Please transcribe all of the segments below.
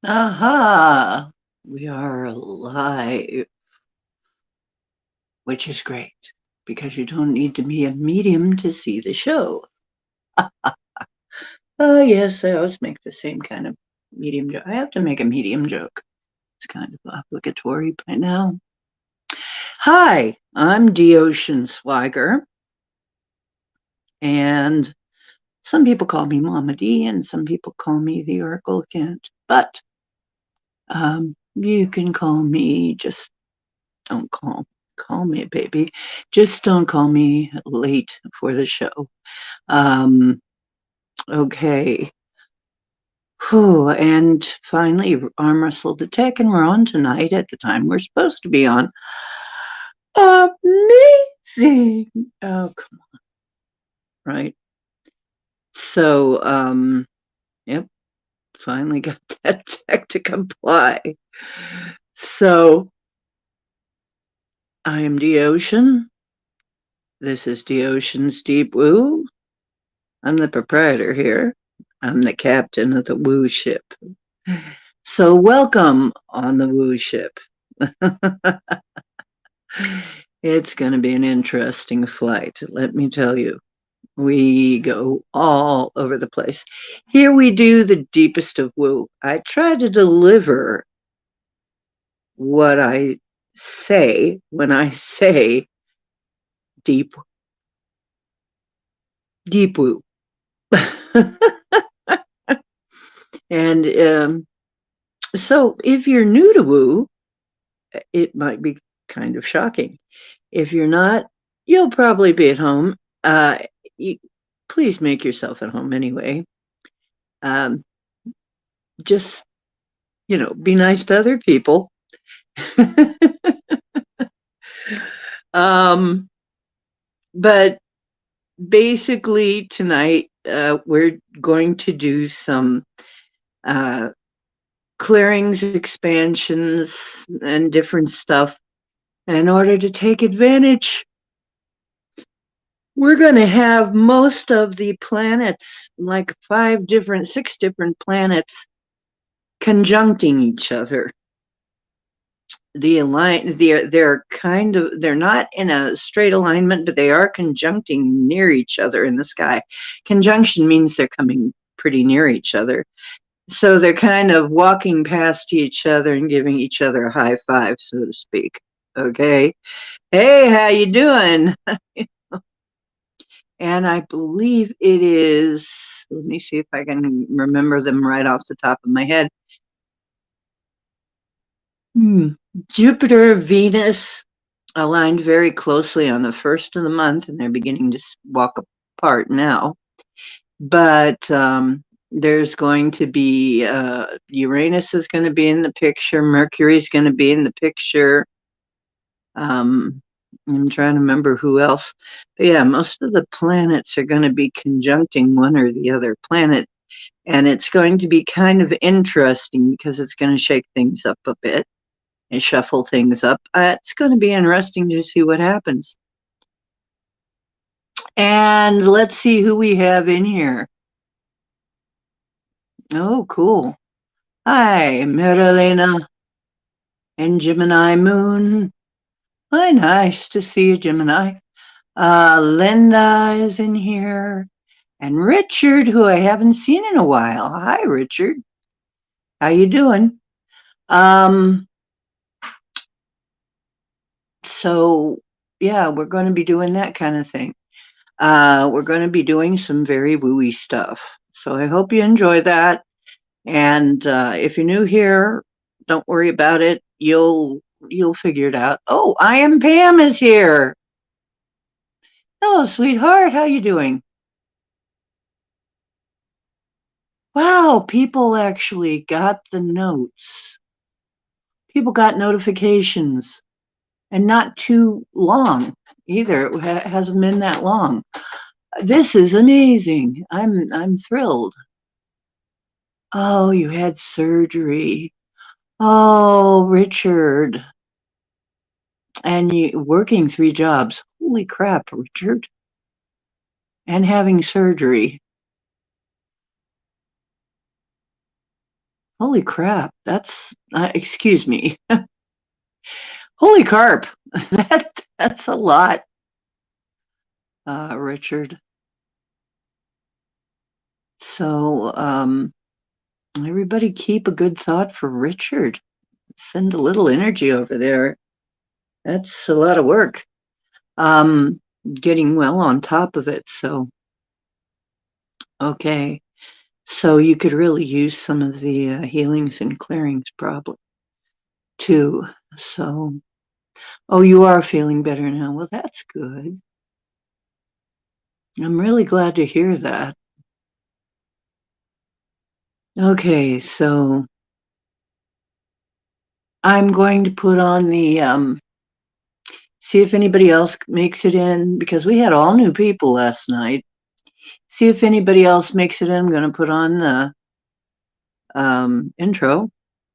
Aha! We are live, which is great because you don't need to be a medium to see the show. Oh, yes, I always make the same kind of medium joke. I have to make a medium joke. It's kind of obligatory by now. Hi, I'm D. Ocean Swiger, and some people call me Mama D, and some people call me the Oracle of Kent. But you can call me just don't call me baby. Just don't call me late for the show. Um, okay. Whew, and finally, arm wrestled the tech, and we're on tonight at the time we're supposed to be on. Amazing! Oh, come on, right? So, yep, finally got that tech to comply. So, I am the ocean. This is the ocean's deep woo. I'm the proprietor here. I'm the captain of the woo ship. So welcome on the woo ship. It's going to be an interesting flight, let me tell you. We go all over the place. Here we do the deepest of woo. I try to deliver what I say when I say deep, deep woo. And so if you're new to woo, it might be kind of shocking. If you're not, you'll probably be at home. Uh, you, please make yourself at home anyway. Um, just, be nice to other people. um, but basically, tonight, we're going to do some uh, clearings, expansions, and different stuff in order to take advantage. We're going to have most of the planets, like six different planets, conjuncting each other. They're not in a straight alignment, but they are conjuncting near each other in the sky. Conjunction means they're coming pretty near each other. So they're kind of walking past each other and giving each other a high five, so to speak. Okay. Hey, how you doing? And I believe it is, let me see if I can remember them right off the top of my head. Jupiter, Venus aligned very closely on the first of the month, and they're beginning to walk apart now. But there's going to be Uranus is going to be in the picture, Mercury is going to be in the picture. I'm trying to remember who else. But yeah, most of the planets are going to be conjuncting one or the other planet. And it's going to be kind of interesting because it's going to shake things up a bit and shuffle things up. It's going to be interesting to see what happens. And let's see who we have in here. Oh, cool. Hi, Marilena and Gemini Moon. Hi, nice to see you, Gemini. Linda is in here. And Richard, who I haven't seen in a while. Hi, Richard. How you doing? So yeah, we're going to be doing that kind of thing. We're going to be doing some very wooey stuff. So I hope you enjoy that. And if you're new here, don't worry about it. You'll figure it out. Oh, I am Pam is here. Hello, sweetheart. How you doing? Wow, people actually got the notes. People got notifications, and not too long either. It hasn't been that long. This is amazing. I'm thrilled. Oh, you had surgery. Oh, Richard. And you working 3 jobs. Holy crap, Richard. And having surgery. Holy crap. Excuse me. Holy carp. That's a lot, Richard. So, everybody keep a good thought for Richard. Send a little energy over there. That's a lot of work. Getting well on top of it. So, okay. So you could really use some of the healings and clearings probably too. So, oh, you are feeling better now. Well, that's good. I'm really glad to hear that. Okay, so I'm going to put on see if anybody else makes it in because we had all new people last night. See if anybody else makes it in. I'm going to put on the intro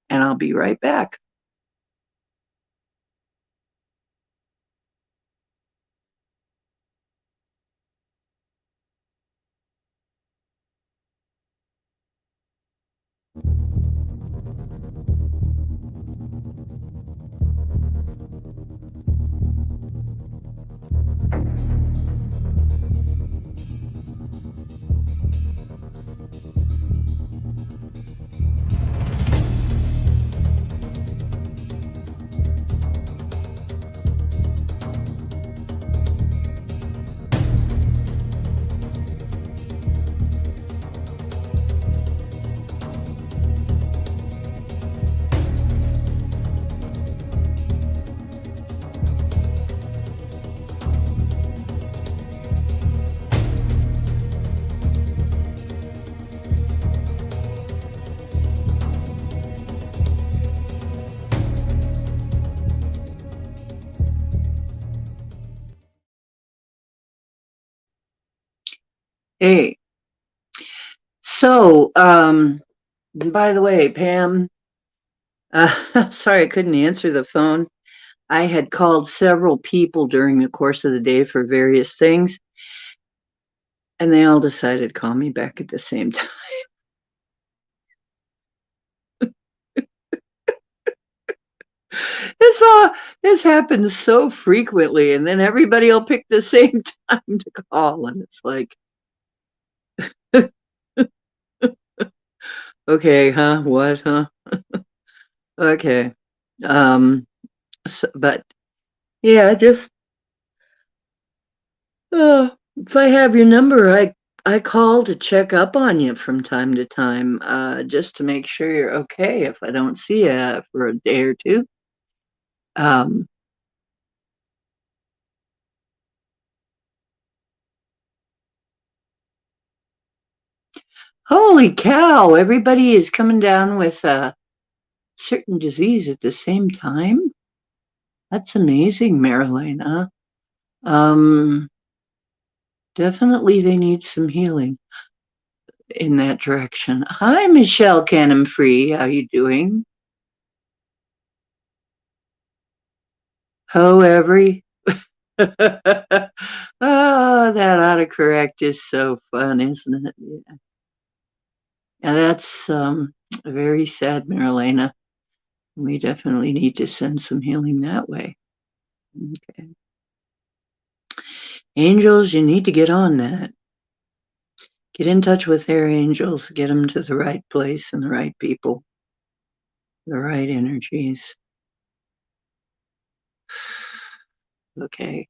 and I'll be right back. Hey, so by the way, Pam, sorry I couldn't answer the phone. I had called several people during the course of the day for various things, and they all decided to call me back at the same time. This happens so frequently, and then everybody will pick the same time to call, and it's like, okay, huh? What, huh? Okay. But yeah, just if I have your number, I call to check up on you from time to time, just to make sure you're okay. If I don't see you for a day or two, um, holy cow! Everybody is coming down with a certain disease at the same time. That's amazing, Marilena. Um, Definitely they need some healing in that direction. Hi, Michelle Cannon Free. How you doing? However, oh, that autocorrect is so fun, isn't it? Yeah. Yeah, that's very sad, Marilena. We definitely need to send some healing that way. Okay. Angels, you need to get on that. Get in touch with their angels, get them to the right place and the right people, the right energies. Okay.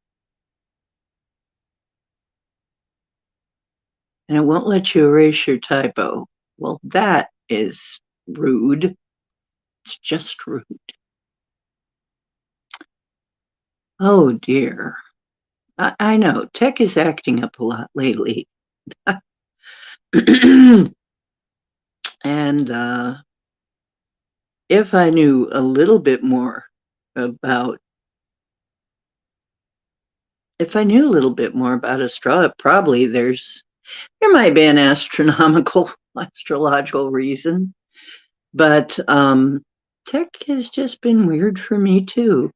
And it won't let you erase your typo. Well, that is rude. It's just rude. Oh dear. I know. Tech is acting up a lot lately. And if I knew a little bit more about astrology, probably there might be an astrological reason. But tech has just been weird for me too.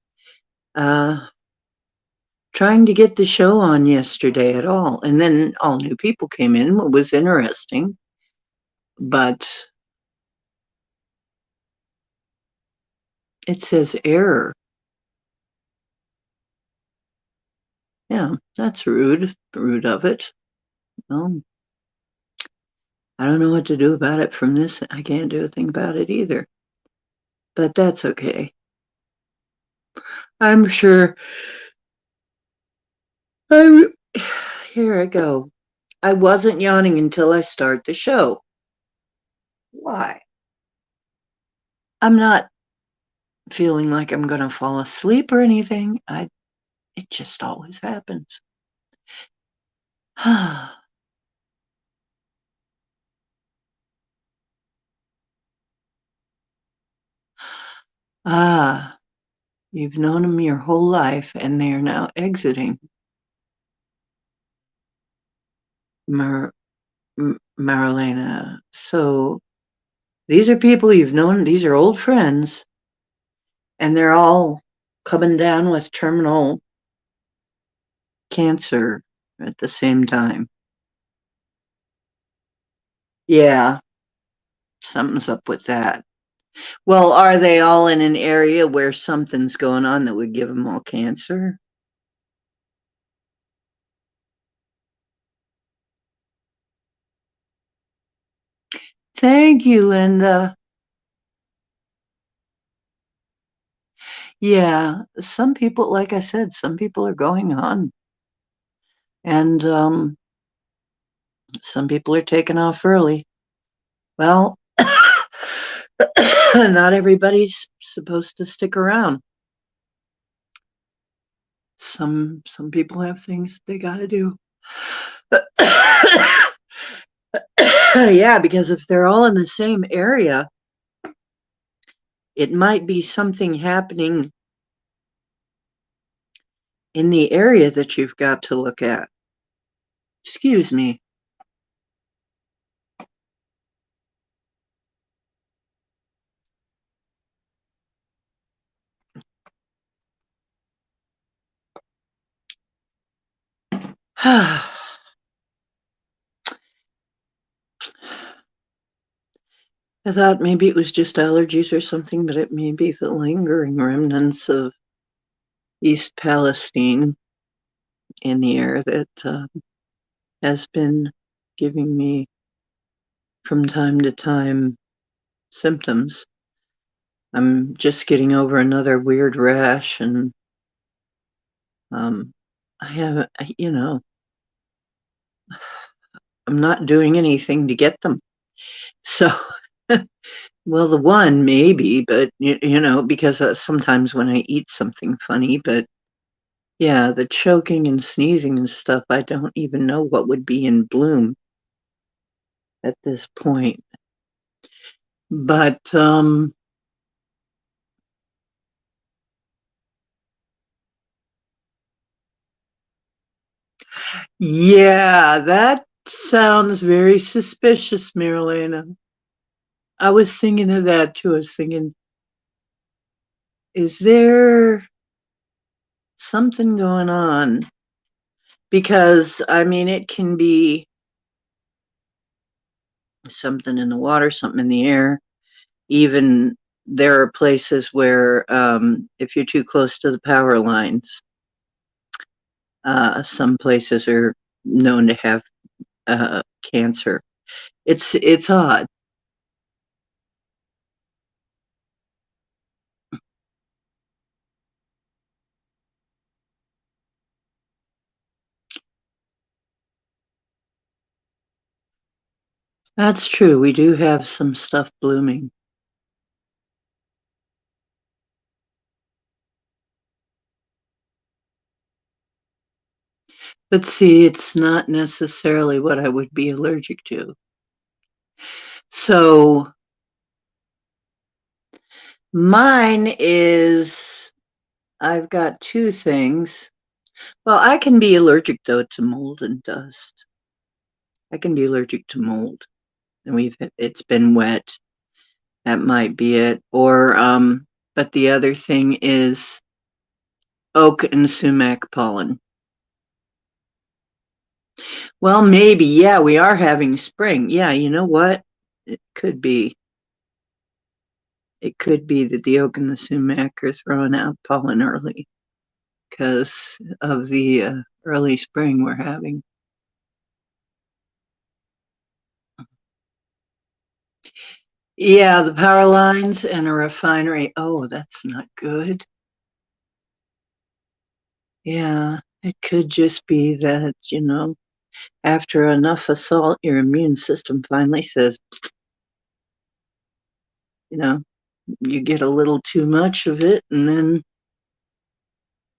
Trying to get the show on yesterday at all. And then all new people came in. It was interesting. But It says error. Yeah, that's rude. Rude of it. Well, I don't know what to do about it from this. I can't do a thing about it either. But that's okay. I'm sure. I Here I go. I wasn't yawning until I start the show. Why? I'm not feeling like I'm going to fall asleep or anything. It just always happens. Ah, you've known them your whole life and they are now exiting. Mar- Marilena. So these are people you've known, these are old friends, and they're all coming down with terminal cancer at the same time. Yeah, something's up with that. Well, are they all in an area where something's going on that would give them all cancer? Thank you, Linda. Yeah, some people, like I said, some people are going on, and some people are taking off early. Well, not everybody's supposed to stick around. Some people have things they got to do. Yeah, because if they're all in the same area, it might be something happening in the area that you've got to look at. Excuse me. I thought maybe it was just allergies or something, but it may be the lingering remnants of East Palestine in the air that has been giving me from time to time symptoms. I'm just getting over another weird rash, and um, I haven't, I'm not doing anything to get them. So, well, the one maybe, but because sometimes when I eat something funny, but yeah, the choking and sneezing and stuff, I don't even know what would be in bloom at this point. But yeah, that sounds very suspicious, Marilena. I was thinking of that too. I was thinking, is there something going on? Because I mean, it can be something in the water, something in the air. Even there are places where, if you're too close to the power lines, some places are known to have cancer. It's odd. That's true. We do have some stuff blooming. But see, it's not necessarily what I would be allergic to. So mine is, I've got two things. Well, I can be allergic though to mold and dust. I can be allergic to mold, and it's been wet. That might be it. Or but the other thing is oak and sumac pollen. Well, maybe, yeah, we are having spring. Yeah, you know what? It could be. it could be that the oak and the sumac are throwing out pollen early because of the early spring we're having. Yeah, the power lines and a refinery. Oh, that's not good. Yeah, it could just be that, after enough assault, your immune system finally says, you know, you get a little too much of it, and then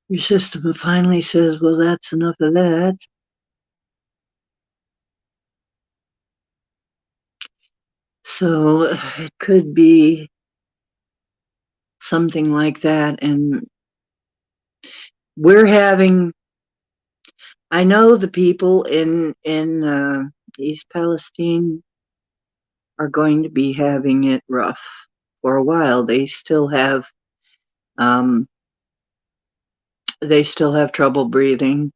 your system finally says, well, that's enough of that. So it could be something like that. And we're having, I know the people in East Palestine are going to be having it rough for a while. Um, they still have trouble breathing.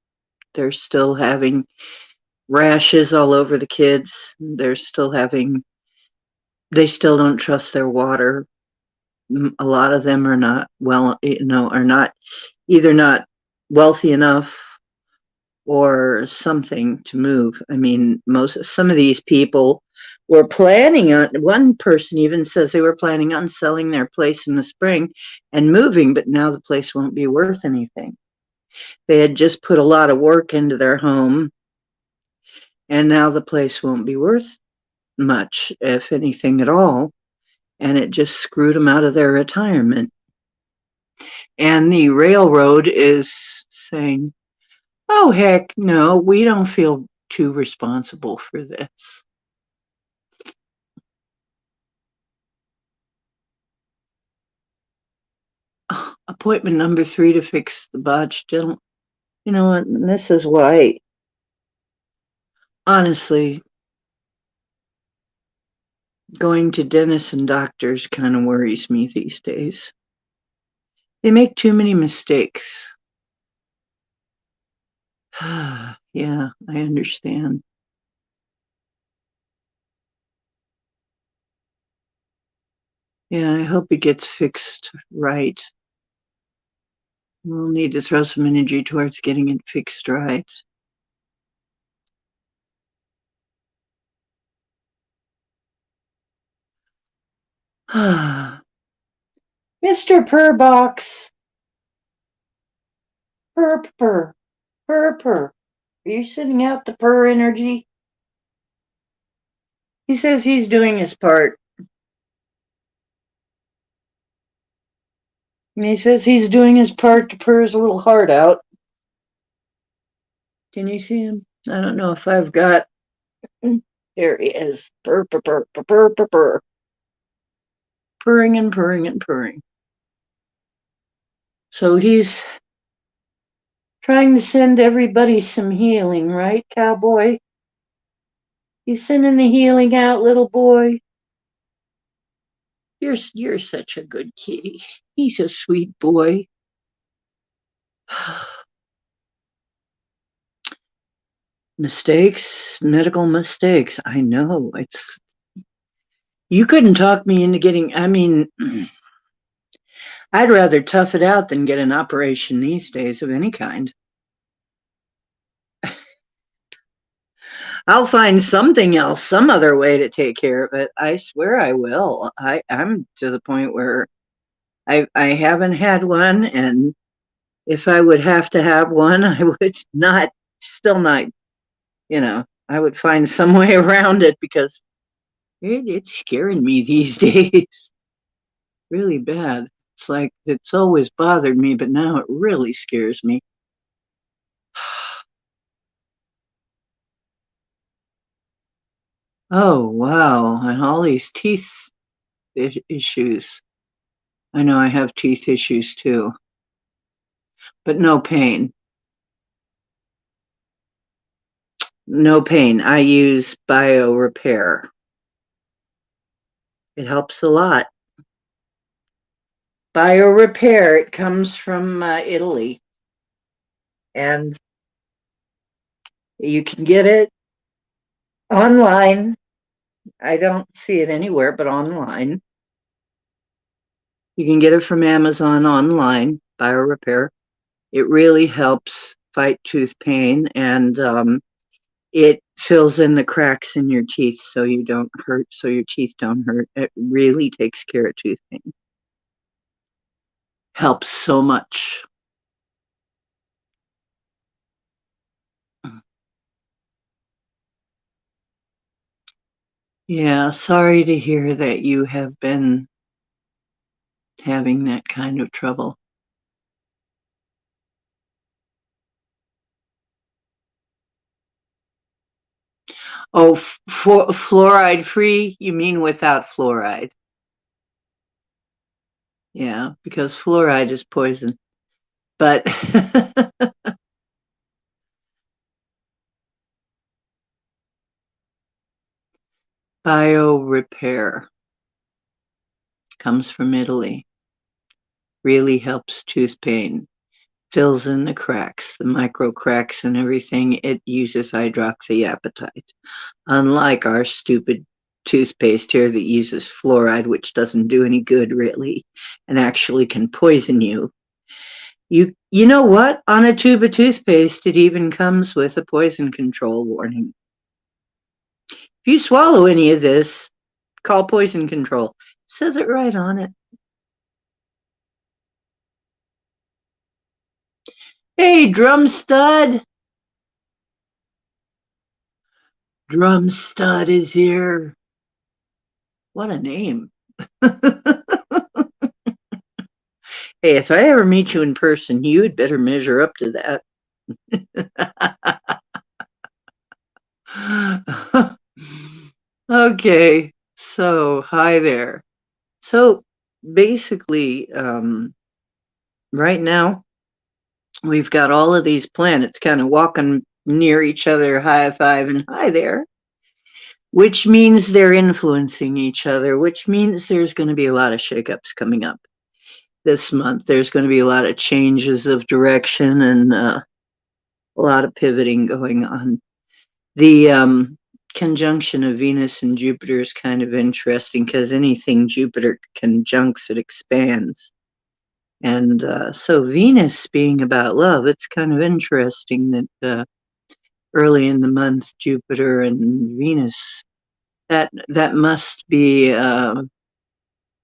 They're still having rashes all over the kids. They still don't trust their water. A lot of them are not are not either not wealthy enough or something to move. I mean, some of these people were planning on, one person even says they were planning on selling their place in the spring and moving, but now the place won't be worth anything. They had just put a lot of work into their home, and now the place won't be worth much, if anything at all. And it just screwed them out of their retirement. And the railroad is saying, oh, heck no, we don't feel too responsible for this. Appointment number 3 to fix the botched dental. You know what? This is why, honestly, going to dentists and doctors kind of worries me these days. They make too many mistakes. Yeah, I understand. Yeah, I hope it gets fixed right. We'll need to throw some energy towards getting it fixed right. Mr. Purrbox, purr, purr, purr, purr. Are you sending out the purr energy? He says he's doing his part. And he says he's doing his part to purr his little heart out. Can you see him? I don't know if I've got. There he is. Purr, purr, purr, purr, purr, purr, purr. Purring and purring and purring. So he's trying to send everybody some healing, right, cowboy? You sending the healing out, little boy? You're such a good kitty. He's a sweet boy. Mistakes, medical mistakes. I know. You couldn't talk me into getting, I mean, I'd rather tough it out than get an operation these days of any kind. I'll find something else, some other way to take care of it. I swear I will. I'm to the point where I haven't had one, and if I would have to have one, I would not, still not, I would find some way around it because it's scaring me these days. Really bad. It's like it's always bothered me, but now it really scares me. Oh, wow. And all these teeth issues. I know I have teeth issues too, but no pain. No pain. I use bio repair. It helps a lot. Bio repair, it comes from Italy, and you can get it online. I don't see it anywhere but online. You can get it from Amazon online, BioRepair. It really helps fight tooth pain, and it fills in the cracks in your teeth so you don't hurt, so your teeth don't hurt. It really takes care of tooth pain. Helps so much. Yeah, sorry to hear that you have been having that kind of trouble. Oh, fluoride free? You mean without fluoride? Yeah, because fluoride is poison. But BioRepair comes from Italy. Really helps tooth pain. Fills in the cracks, the micro cracks and everything. It uses hydroxyapatite. Unlike our stupid toothpaste here that uses fluoride, which doesn't do any good really and actually can poison you. You know what? On a tube of toothpaste, it even comes with a poison control warning. If you swallow any of this, call poison control. It says it right on it. Hey, drum stud. Drum stud is here. What a name. Hey, if I ever meet you in person, you had better measure up to that. Okay, so hi there. So basically, right now, we've got all of these planets kind of walking near each other, high five and hi there, which means they're influencing each other, which means there's going to be a lot of shakeups coming up this month. There's going to be a lot of changes of direction and a lot of pivoting going on. The conjunction of Venus and Jupiter is kind of interesting because anything Jupiter conjuncts, it expands. And so Venus being about love, it's kind of interesting that early in the month, Jupiter and Venus, that must be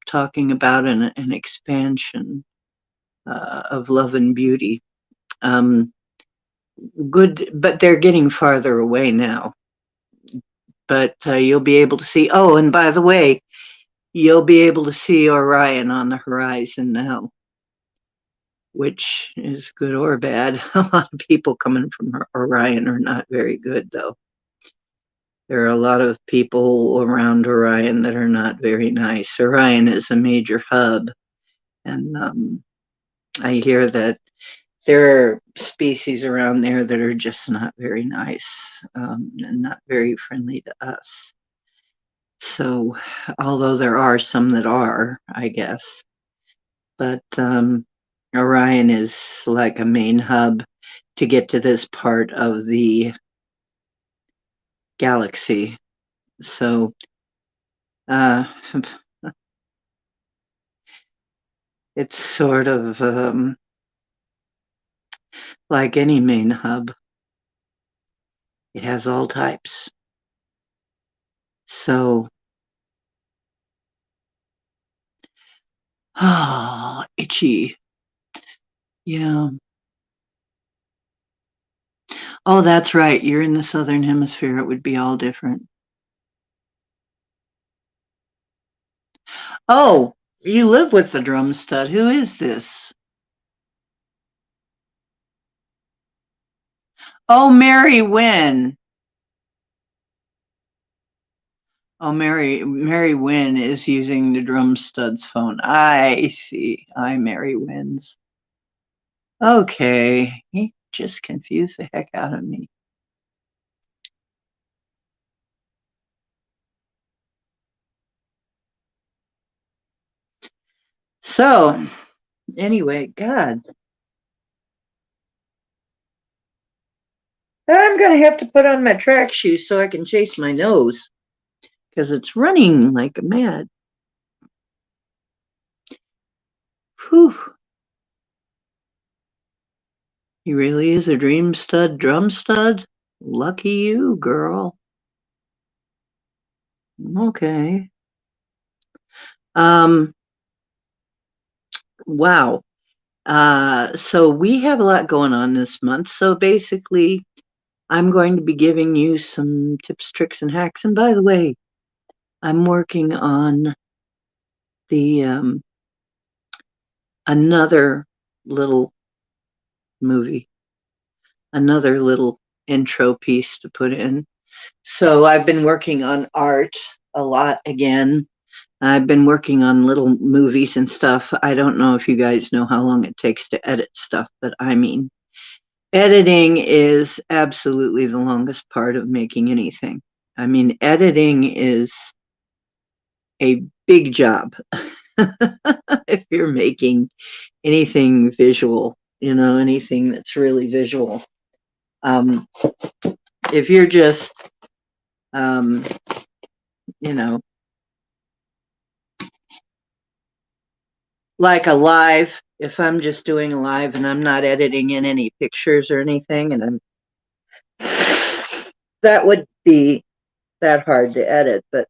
talking about an expansion of love and beauty. Um, Good, but they're getting farther away now. But you'll be able to see. Oh, and by the way, you'll be able to see Orion on the horizon now, which is good or bad. A lot of people coming from Orion are not very good, though. There are a lot of people around Orion that are not very nice. Orion is a major hub, and I hear that there are species around there that are just not very nice and not very friendly to us. So, although there are some that are, I guess, but Orion is like a main hub to get to this part of the galaxy. So, uh, it's sort of like any main hub. It has all types. So, itchy. Yeah. Oh, that's right. You're in the southern hemisphere. It would be all different. Oh, you live with the drum stud. Who is this? Oh, Mary Wynn. Oh, Mary Wynn is using the drum stud's phone. I see. I Mary Wynn's. Okay. He just confused the heck out of me. So, anyway, God, I'm going to have to put on my track shoes so I can chase my nose because it's running like a mad. Whew. He really is a dream stud, drum stud. Lucky you, girl. Okay. Um, wow. So we have a lot going on this month. So basically, I'm going to be giving you some tips, tricks, and hacks. And by the way, I'm working on the another little movie, another little intro piece to put in. So I've been working on art a lot again. I've been working on little movies and stuff. I don't know if you guys know how long it takes to edit stuff, but I mean, editing is absolutely the longest part of making anything. I mean, editing is a big job if you're making anything visual, anything that's really visual. Um, if you're just, um, you know, like a live, if I'm just doing a live and I'm not editing in any pictures or anything, and that would be that hard to edit. But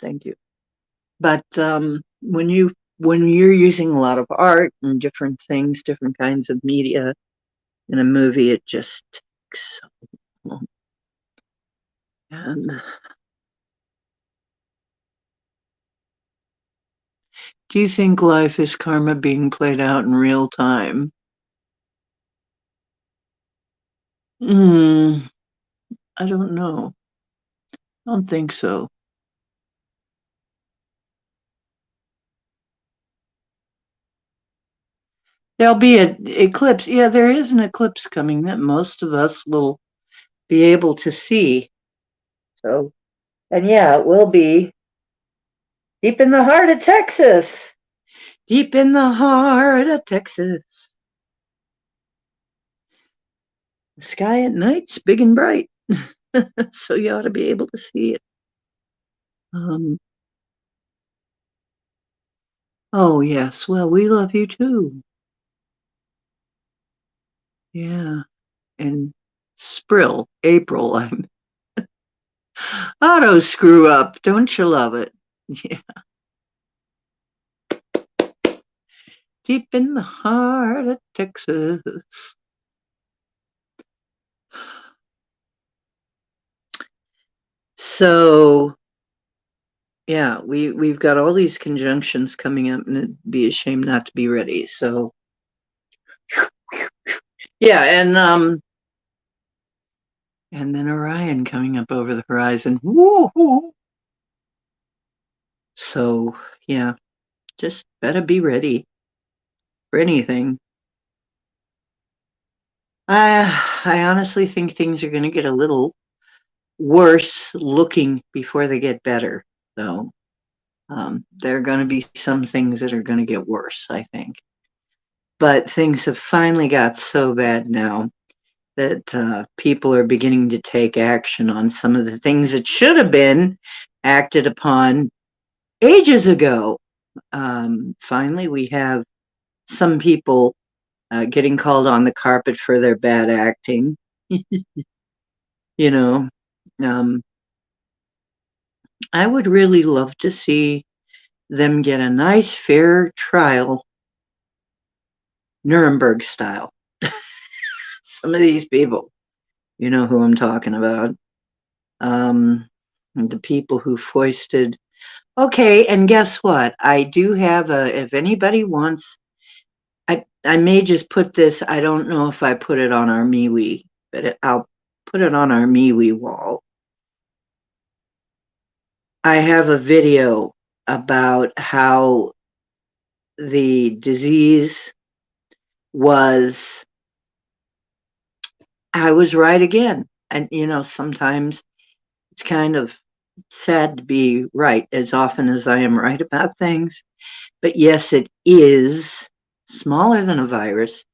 thank you. But when you're using a lot of art and different things, different kinds of media in a movie, it just takes so long. And do you think life is karma being played out in real time? Hmm, I don't know. I don't think so. There'll be an eclipse. Yeah, there is an eclipse coming that most of us will be able to see. So, and yeah, it will be deep in the heart of Texas. Deep in the heart of Texas. The sky at night's big and bright. So you ought to be able to see it. Um, oh, yes. Well, we love you too. Yeah. And Sprill, April. I'm auto screw up. Don't you love it? Yeah. Deep in the heart of Texas. So yeah, we've got all these conjunctions coming up, and it'd be a shame not to be ready. So yeah, and then Orion coming up over the horizon. Woo-hoo. So yeah, just better be ready for anything. I honestly think things are going to get a little worse looking before they get better, though. There are going to be some things that are going to get worse, I think. But things have finally got so bad now that people are beginning to take action on some of the things that should have been acted upon ages ago. Finally, we have some people getting called on the carpet for their bad acting. you know, um, I would really love to see them get a nice fair trial, Nuremberg style. Some of these people, you know who I'm talking about. Um, the people who foisted. Okay, and guess what? I do have if anybody wants, I may just put this, I don't know if I put it on our MeWe, but I'll put it on our MeWe wall. I have a video about how the disease was, I was right again. And, sometimes it's kind of sad to be right as often as I am right about things. But yes, it is smaller than a virus.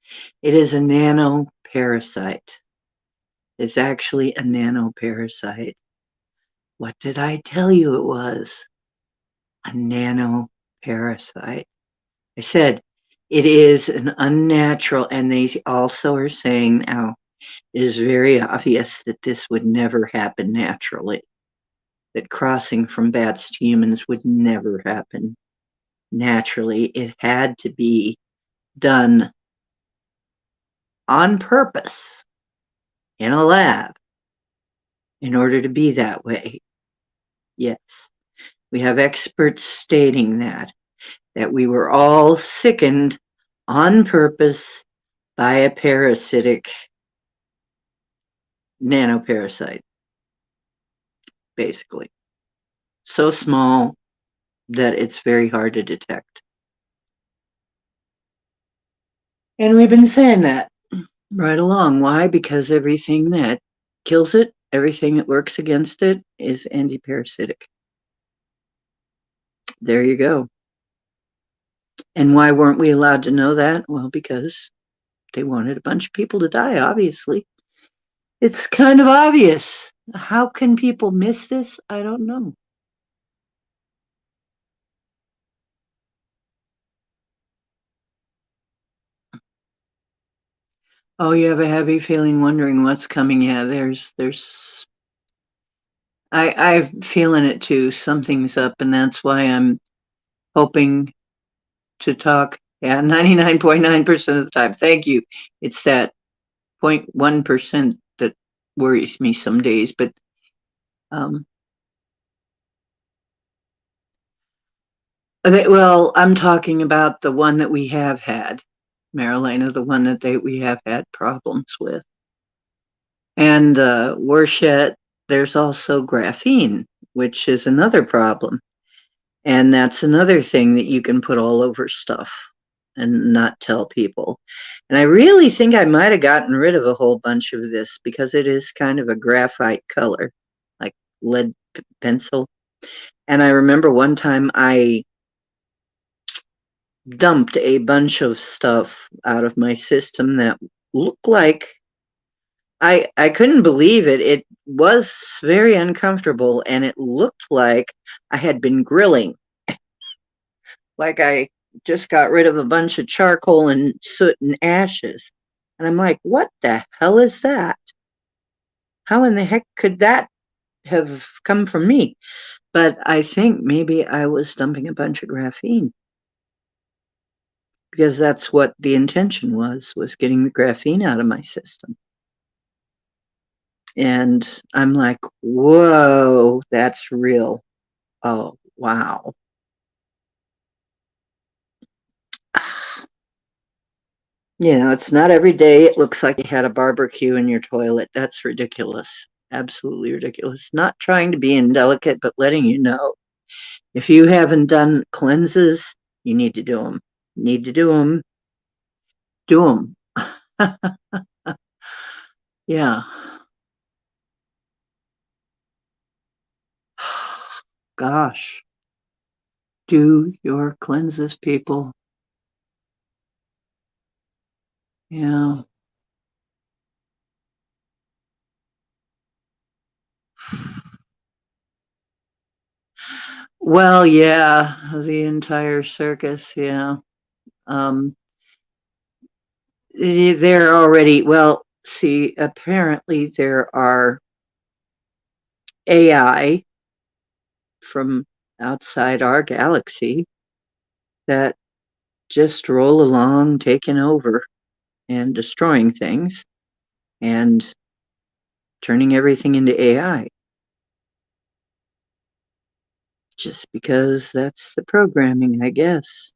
It is a nanoparasite. It's actually a nanoparasite. What did I tell you it was? A nanoparasite. I said it is an unnatural, and they also are saying now it is very obvious that this would never happen naturally, that crossing from bats to humans would never happen naturally. It had to be done on purpose in a lab in order to be that way. Yes, we have experts stating that we were all sickened on purpose by a parasitic nanoparasite, basically. So small that it's very hard to detect. And we've been saying that right along. Why? Because everything that kills it, everything that works against it is antiparasitic. There you go. And why weren't we allowed to know that? Well, because they wanted a bunch of people to die, obviously. It's kind of obvious. How can people miss this? I don't know. Oh, you have a heavy feeling wondering what's coming. Yeah, I'm feeling it too. Something's up, and that's why I'm hoping to talk. Yeah, 99.9% of the time. Thank you. It's that 0.1% that worries me some days, but um, well, I'm talking about the one that we have had, Marilena, the one that we have had problems with. And Worshette, there's also graphene, which is another problem. And that's another thing that you can put all over stuff and not tell people. And I really think I might have gotten rid of a whole bunch of this because it is kind of a graphite color, like lead pencil. And I remember one time I dumped a bunch of stuff out of my system that looked like I couldn't believe it. It was very uncomfortable and it looked like I had been grilling. Like I just got rid of a bunch of charcoal and soot and ashes. And I'm like, what the hell is that? How in the heck could that have come from me? But I think maybe I was dumping a bunch of graphene because that's what the intention was getting the graphene out of my system. And I'm like, whoa, that's real. Oh, wow. You know, it's not every day it looks like you had a barbecue in your toilet. That's ridiculous. Absolutely ridiculous. Not trying to be indelicate, but letting you know. If you haven't done cleanses, you need to do them. Need to do them. Do them. Yeah. Gosh. Do your cleanses, people. Yeah. Well, yeah, the entire circus, yeah. Um, they're already, well, see, apparently there are AI from outside our galaxy that just roll along, taking over and destroying things and turning everything into AI. Just because that's the programming, I guess.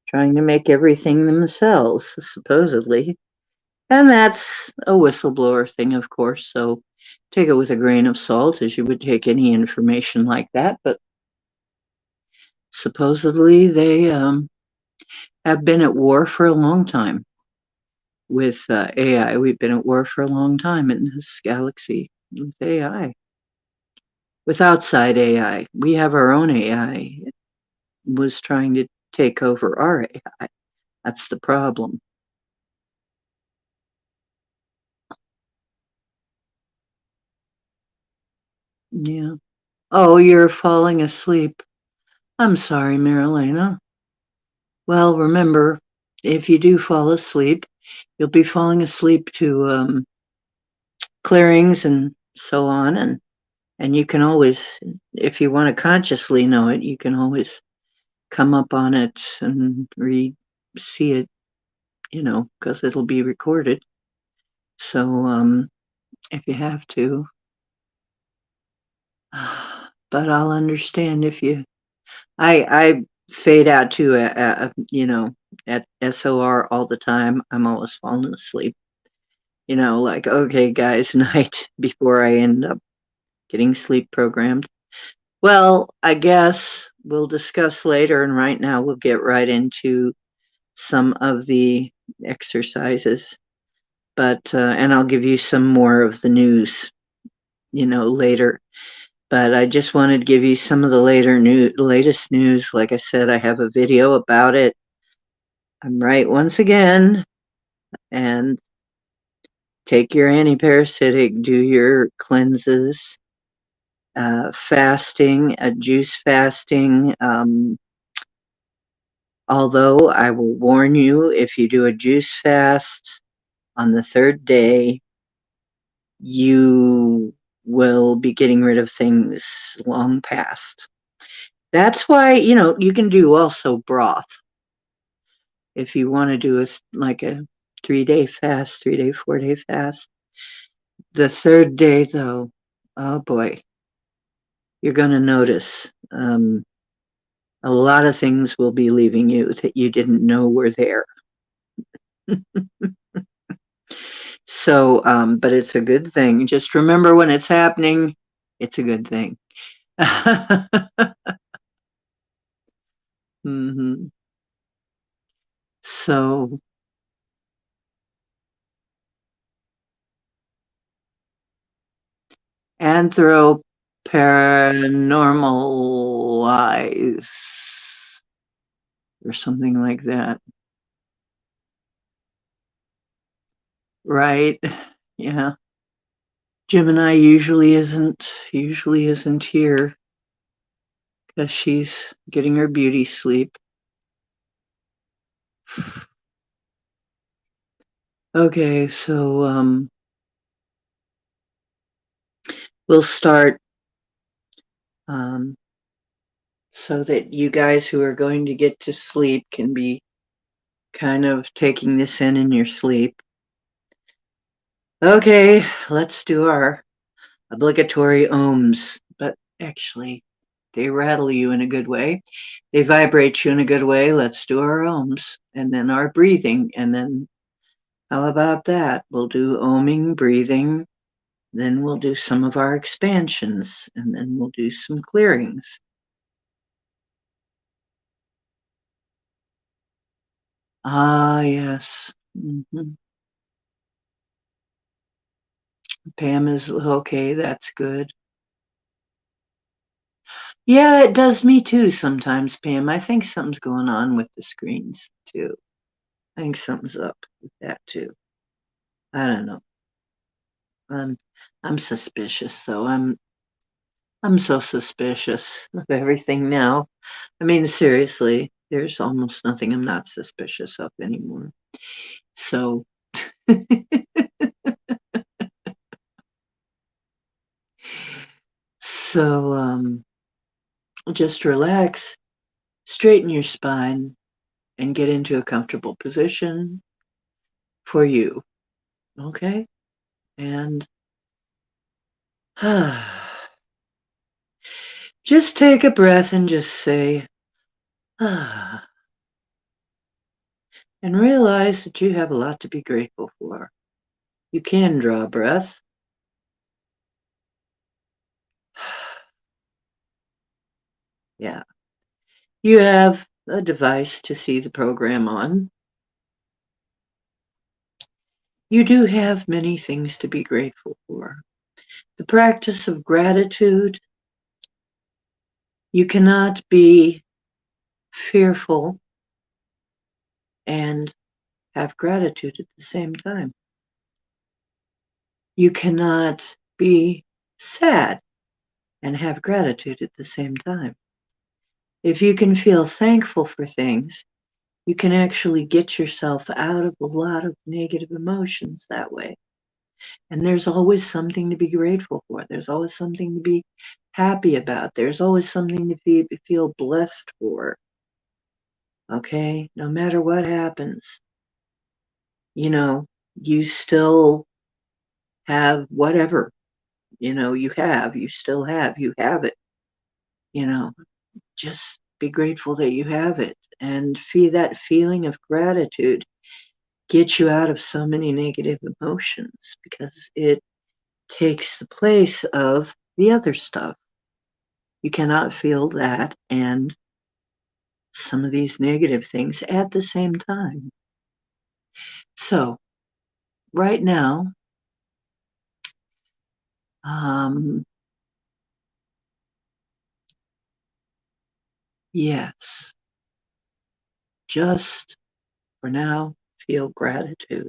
Trying to make everything themselves, supposedly. And that's a whistleblower thing, of course, so take it with a grain of salt as you would take any information like that. But supposedly they have been at war for a long time with AI. We've been at war for a long time in this galaxy with AI. With outside AI, we have our own AI. It was trying to take over our AI. That's the problem. Yeah. Oh, you're falling asleep. I'm sorry, Marilena. Well, remember, if you do fall asleep, you'll be falling asleep to clearings and so on, and you can always, if you want to consciously know it, you can always come up on it and see it, because it'll be recorded. So if you have to, but I'll understand if you. I fade out too, at SOR all the time. I'm always falling asleep. Like, okay, guys, night before I end up getting sleep programmed. Well, I guess we'll discuss later, and right now we'll get right into some of the exercises. But and I'll give you some more of the news, later. But I just wanted to give you some of the latest news. Like I said, I have a video about it. I'm right once again, and take your antiparasitic, do your cleanses, fasting, juice fasting. Although I will warn you, if you do a juice fast on the third day, you will be getting rid of things long past. That's why, you can do also broth. If you want to do like a 3-day fast, 3-day, 4-day fast. The third day, though, oh boy, you're going to notice a lot of things will be leaving you that you didn't know were there. So, but it's a good thing. Just remember when it's happening, it's a good thing. hmm So, anthroparanormalize or something like that. Right? Yeah. Gemini usually isn't here because she's getting her beauty sleep. Okay, so we'll start um, so that you guys who are going to get to sleep can be kind of taking this in your sleep. Okay, let's do our obligatory ohms, but actually, they rattle you in a good way. They vibrate you in a good way. Let's do our ohms and then our breathing. And then, how about that? We'll do ohming, breathing. Then we'll do some of our expansions. And then we'll do some clearings. Ah, yes. Pam is okay. That's good. Yeah, it does me too sometimes, Pam. I think something's going on with the screens too. I think something's up with that too. I don't know. I'm I'm suspicious though. I'm so suspicious of everything now. I mean, seriously, there's almost nothing I'm not suspicious of anymore. So so just relax, straighten your spine, and get into a comfortable position for you. Okay? And just take a breath and just say, and realize that you have a lot to be grateful for. You can draw a breath. Yeah. You have a device to see the program on. You do have many things to be grateful for. The practice of gratitude, you cannot be fearful and have gratitude at the same time. You cannot be sad and have gratitude at the same time. If you can feel thankful for things, You can actually get yourself out of a lot of negative emotions that way. And there's always something to be grateful for. There's always something to be happy about. There's always something to feel blessed for. Okay? No matter what happens, you know, you still have whatever, you still have, you have it, you know, just be grateful that you have it and feel that feeling of gratitude get you out of so many negative emotions because it takes the place of the other stuff. You cannot feel that and some of these negative things at the same time. So, right now, um, yes, just for now, feel gratitude.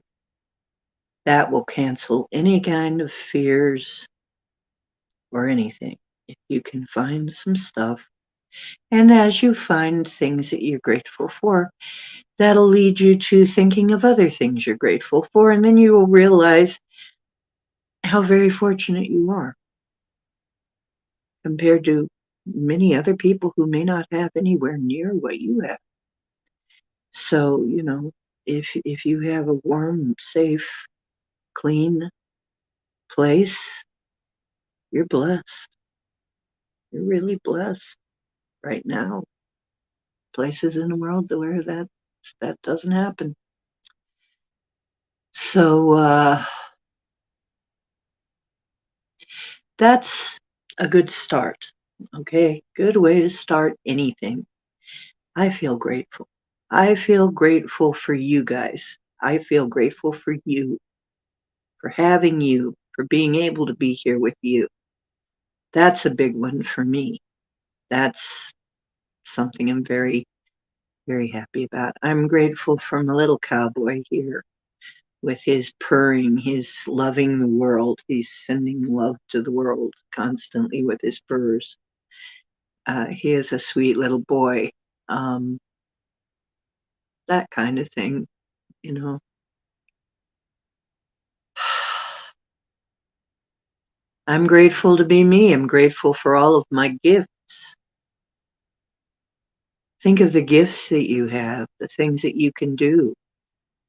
That will cancel any kind of fears or anything. If you can find some stuff, and as you find things that you're grateful for, that'll lead you to thinking of other things you're grateful for, and then you will realize how very fortunate you are compared to many other people who may not have anywhere near what you have. So, if you have a warm, safe, clean place, you're blessed. You're really blessed right now. Places in the world where that doesn't happen. So that's a good start. Okay, good way to start anything. I feel grateful. I feel grateful for you guys. I feel grateful for you, for having you, for being able to be here with you. That's a big one for me. That's something I'm very, very happy about. I'm grateful for my little cowboy here with his purring, his loving the world. He's sending love to the world constantly with his purrs. He is a sweet little boy. Um, that kind of thing, you know. I'm grateful to be me. I'm grateful for all of my gifts. Think of the gifts that you have, the things that you can do,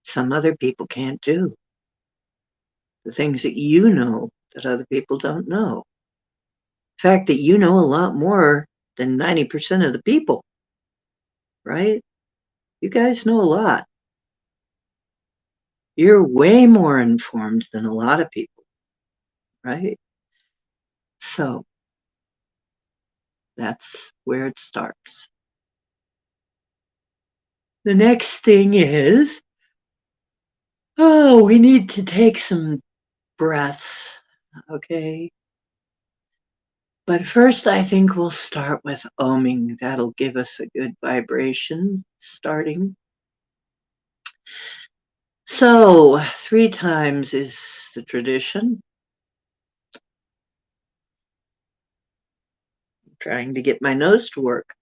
some other people can't do, the things that you know that other people don't know. The fact that you know a lot more than 90% of the people, right? You guys know a lot. You're way more informed than a lot of people, right? So that's where it starts. The next thing is, we need to take some breaths, okay? But first, I think we'll start with oming. That'll give us a good vibration starting. So, 3 times is the tradition. I'm trying to get my nose to work.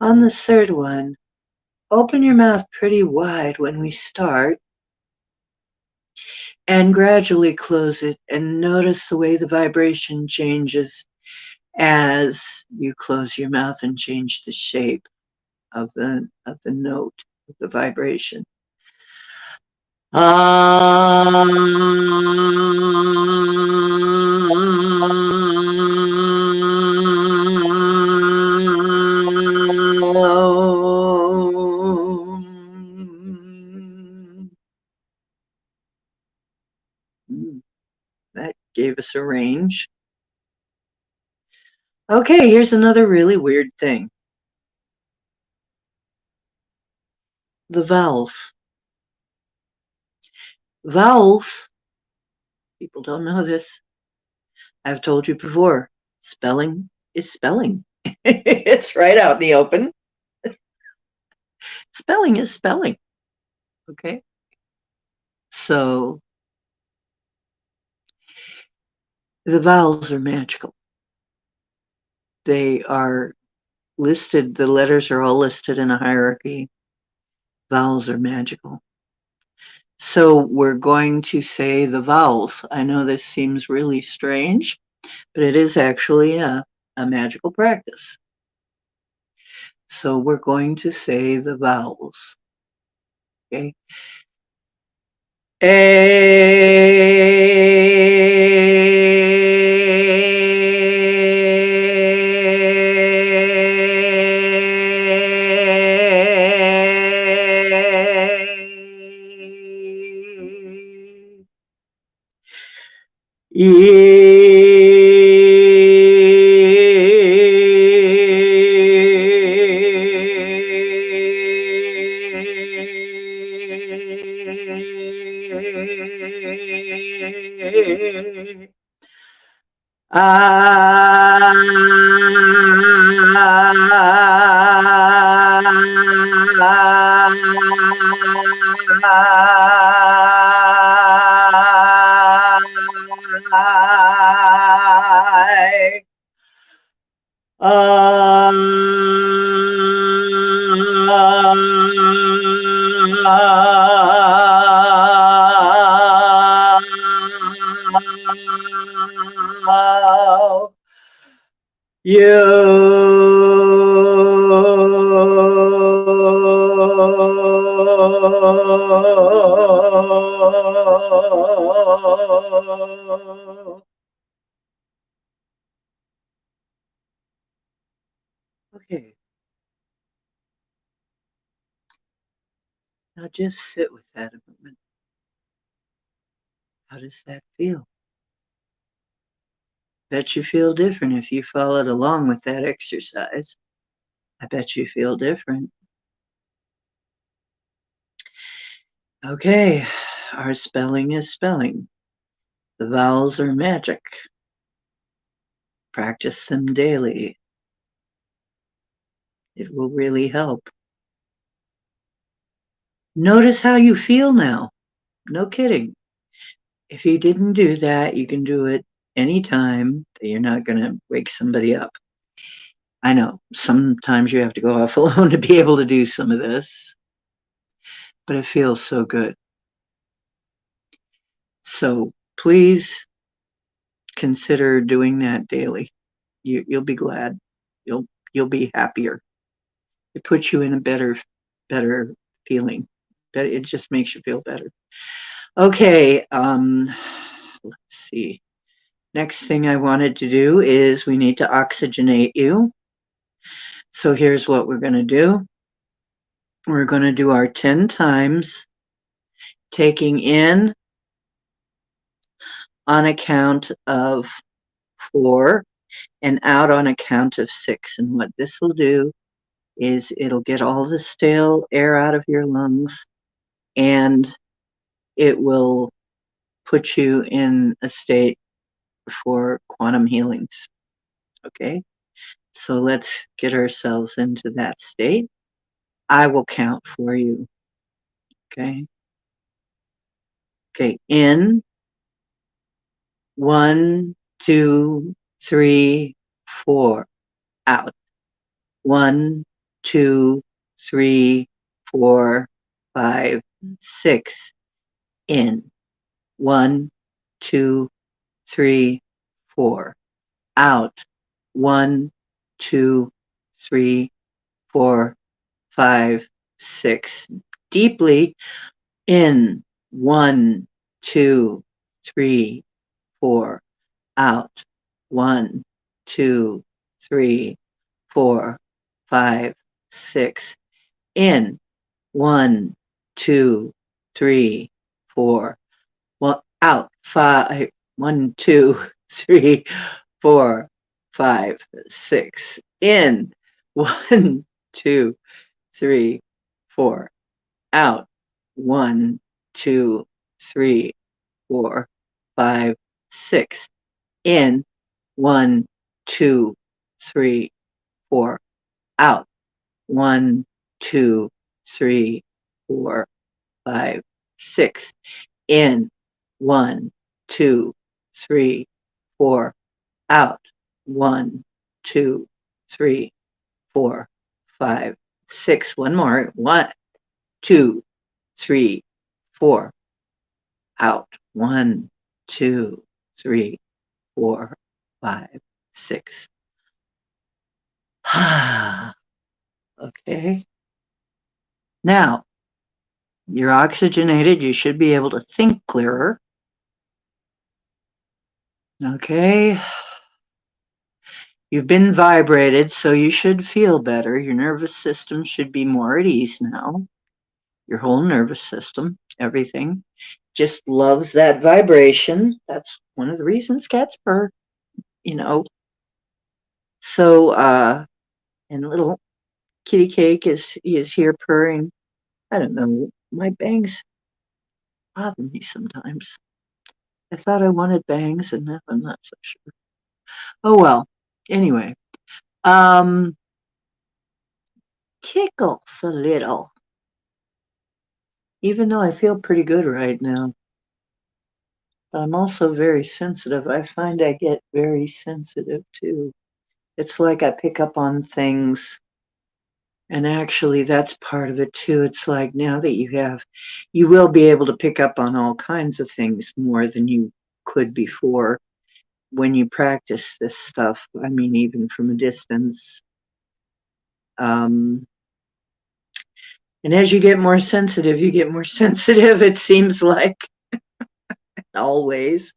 On the third one, open your mouth pretty wide when we start and gradually close it and notice the way the vibration changes as you close your mouth and change the shape of the note, of the vibration. That gave us a range. Okay, here's another really weird thing. The vowels. Vowels, people don't know this. I've told you before, spelling is spelling. It's right out in the open. Spelling is spelling. Okay. So the vowels are magical. They are listed, the letters are all listed in a hierarchy. Vowels are magical. So we're going to say the vowels. I know this seems really strange, but it is actually a magical practice. So we're going to say the vowels. Okay. Okay. Now just sit with that a moment. How does that feel? Bet you feel different if you followed along with that exercise. I bet you feel different. Okay, our spelling is spelling. The vowels are magic. Practice them daily. It will really help. Notice how you feel now. No kidding. If you didn't do that, you can do it anytime that you're not going to wake somebody up. I know sometimes you have to go off alone to be able to do some of this, but it feels so good. So please consider doing that daily. You'll be glad. You'll be happier. It puts you in a better feeling. But it just makes you feel better. Okay, let's see. Next thing I wanted to do is we need to oxygenate you. So here's what we're going to do. We're going to do our 10 times, taking in on a count of 4 and out on a count of 6. And what this will do is it'll get all the stale air out of your lungs, and it will put you in a state for quantum healings. Okay, so let's get ourselves into that state. I will count for you. Okay. Okay, in 1, 2, 3, 4. Out 1, 2, 3, 4, 5, 6. In 1, 2, 3, 4. Out 1, 2, 3, 4, 5, 6. Deeply in 1, 2, 3, 4. Out 1, 2, 3, 4, 5, 6. In 1, 2, 3, 4. Well, out 5, 1, 2, 3, 4, 5, 6. In. 1, 2, 3, 4. Out. 1, 2, 3, 4, 5, 6. In. 1, 2, 3, 4. Out. 1, 2, 3, 4, 5, 6. In. 1, 2, 3, 4. Out. 1, 2, 3, 4, 5, 6. One more. 1, 2, 3, 4. Out. 1, 2, 3, 4, 5, 6. Okay. Now, you're oxygenated. You should be able to think clearer. Okay. You've been vibrated, so you should feel better. Your nervous system should be more at ease now. Your whole nervous system, everything, just loves that vibration. That's one of the reasons cats purr, you know. So, and little kitty cake is here purring. I don't know. My bangs bother me sometimes. I thought I wanted bangs, and now I'm not so sure. Oh well. Anyway, um, tickles a little. Even though I feel pretty good right now, but I'm also very sensitive. I find I get very sensitive too. It's like I pick up on things. And actually, that's part of it too. It's like now that you will be able to pick up on all kinds of things more than you could before when you practice this stuff. I mean, even from a distance. Um, and as you get more sensitive, you get more sensitive. It seems like always.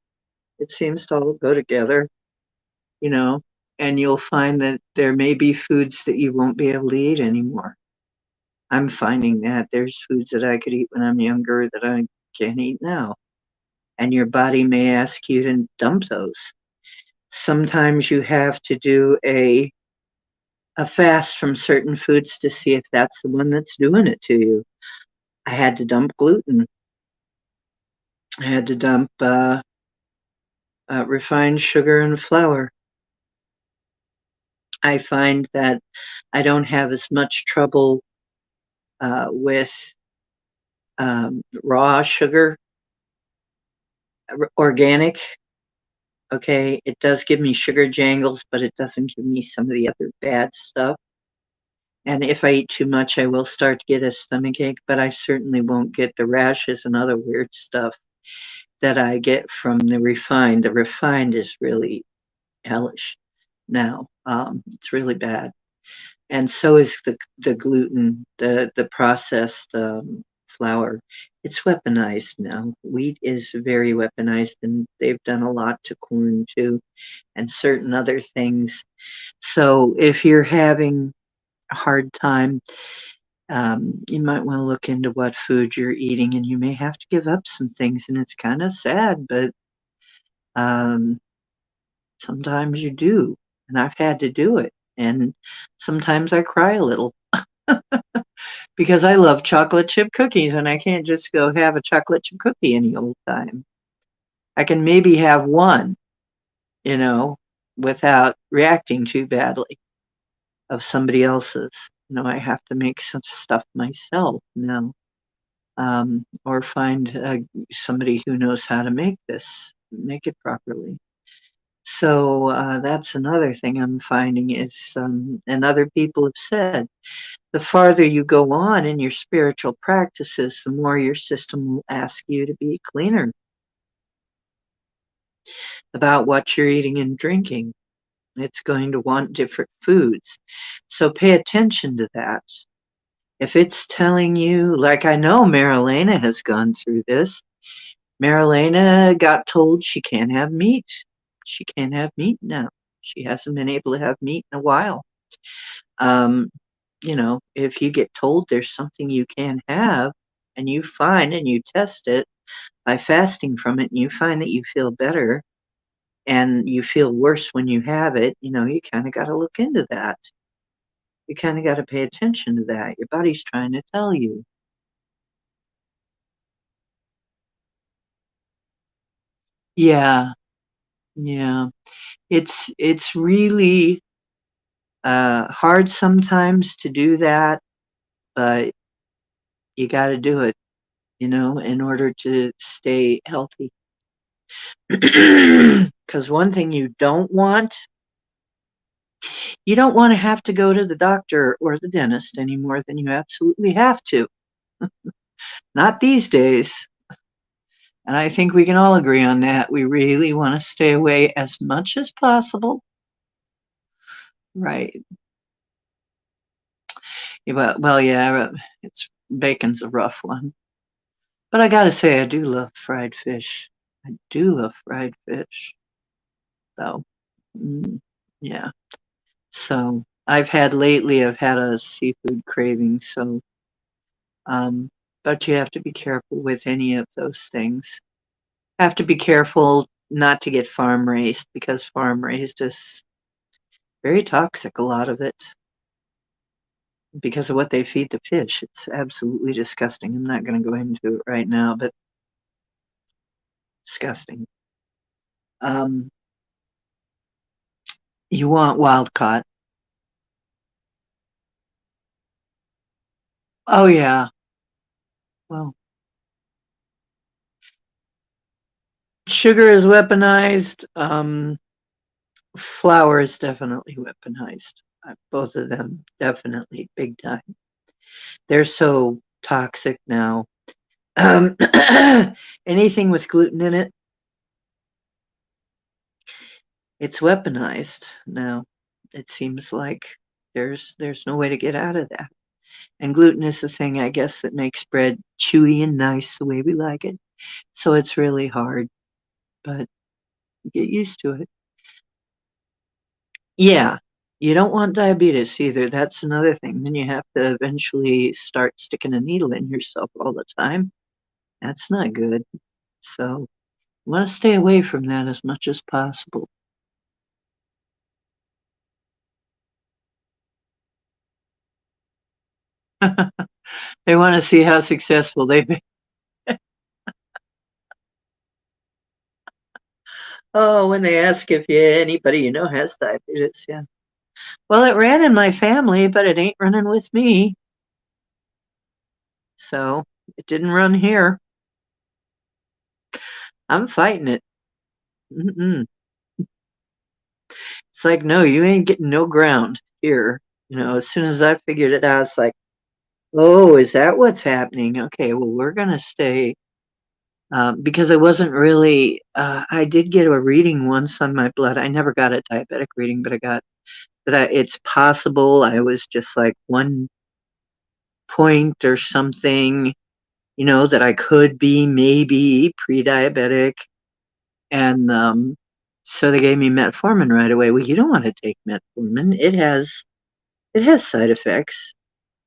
It seems to all go together, you know, and you'll find that there may be foods that you won't be able to eat anymore. I'm finding that there's foods that I could eat when I'm younger that I can't eat now. And your body may ask you to dump those. Sometimes you have to do a fast from certain foods to see if that's the one that's doing it to you. I had to dump gluten. I had to dump refined sugar and flour. I find that I don't have as much trouble with raw sugar, organic. Okay, it does give me sugar jangles, but it doesn't give me some of the other bad stuff. And if I eat too much, I will start to get a stomach ache, but I certainly won't get the rashes and other weird stuff that I get from the refined. The refined is really hellish now. It's really bad. And so is the gluten, the processed flour. It's weaponized now. Wheat is very weaponized, and they've done a lot to corn too, and certain other things. So if you're having a hard time, you might want to look into what food you're eating, and you may have to give up some things. And it's kind of sad, but um, sometimes you do. And I've had to do it. And sometimes I cry a little because I love chocolate chip cookies, and I can't just go have a chocolate chip cookie any old time. I can maybe have one, you know, without reacting too badly of somebody else's. I have to make some stuff myself now, or find somebody who knows how to make it properly. So that's another thing I'm finding is, and other people have said, the farther you go on in your spiritual practices, the more your system will ask you to be cleaner about what you're eating and drinking. It's going to want different foods. So pay attention to that. If it's telling you, like I know Marilena has gone through this, Marilena got told she can't have meat. She can't have meat now. She hasn't been able to have meat in a while. Um, if you get told there's something you can't have, and you find and you test it by fasting from it, and you find that you feel better and you feel worse when you have it, you kind of got to look into that. You kind of got to pay attention to that. Your body's trying to tell you. Yeah, yeah. It's really hard sometimes to do that, but you got to do it, in order to stay healthy. Because one thing you don't want to have to go to the doctor or the dentist any more than you absolutely have to. Not these days. And I think we can all agree on that. We really want to stay away as much as possible. Right. Yeah, well, yeah, it's bacon's a rough one. But I gotta say, I do love fried fish. I do love fried fish. So, mm, yeah. So I've had a seafood craving. So, um, but you have to be careful with any of those things. Have to be careful not to get farm raised because farm raised is very toxic, a lot of it, because of what they feed the fish. It's absolutely disgusting. I'm not going to go into it right now, but disgusting. Um, you want wild caught. Oh, yeah. Well, sugar is weaponized. Flour is definitely weaponized. Both of them, definitely, big time. They're so toxic now. Um, anything with gluten in it, it's weaponized now. It seems like there's no way to get out of that. And gluten is the thing, I guess, that makes bread chewy and nice the way we like it. So it's really hard, but get used to it. Yeah, you don't want diabetes either. That's another thing. Then you have to eventually start sticking a needle in yourself all the time. That's not good. So you want to stay away from that as much as possible. They want to see how successful they've been. Oh, when they ask if anybody has diabetes, yeah. Well, it ran in my family, but it ain't running with me. So it didn't run here. I'm fighting it. Mm-mm. It's like, no, you ain't getting no ground here. As soon as I figured it out, it's like, oh, is that what's happening? Okay, well, we're going to stay. Because I wasn't really, I did get a reading once on my blood. I never got a diabetic reading, but I got that it's possible I was just like 1 point or something, that I could be maybe pre-diabetic. And so they gave me metformin right away. Well, you don't want to take metformin. It has side effects,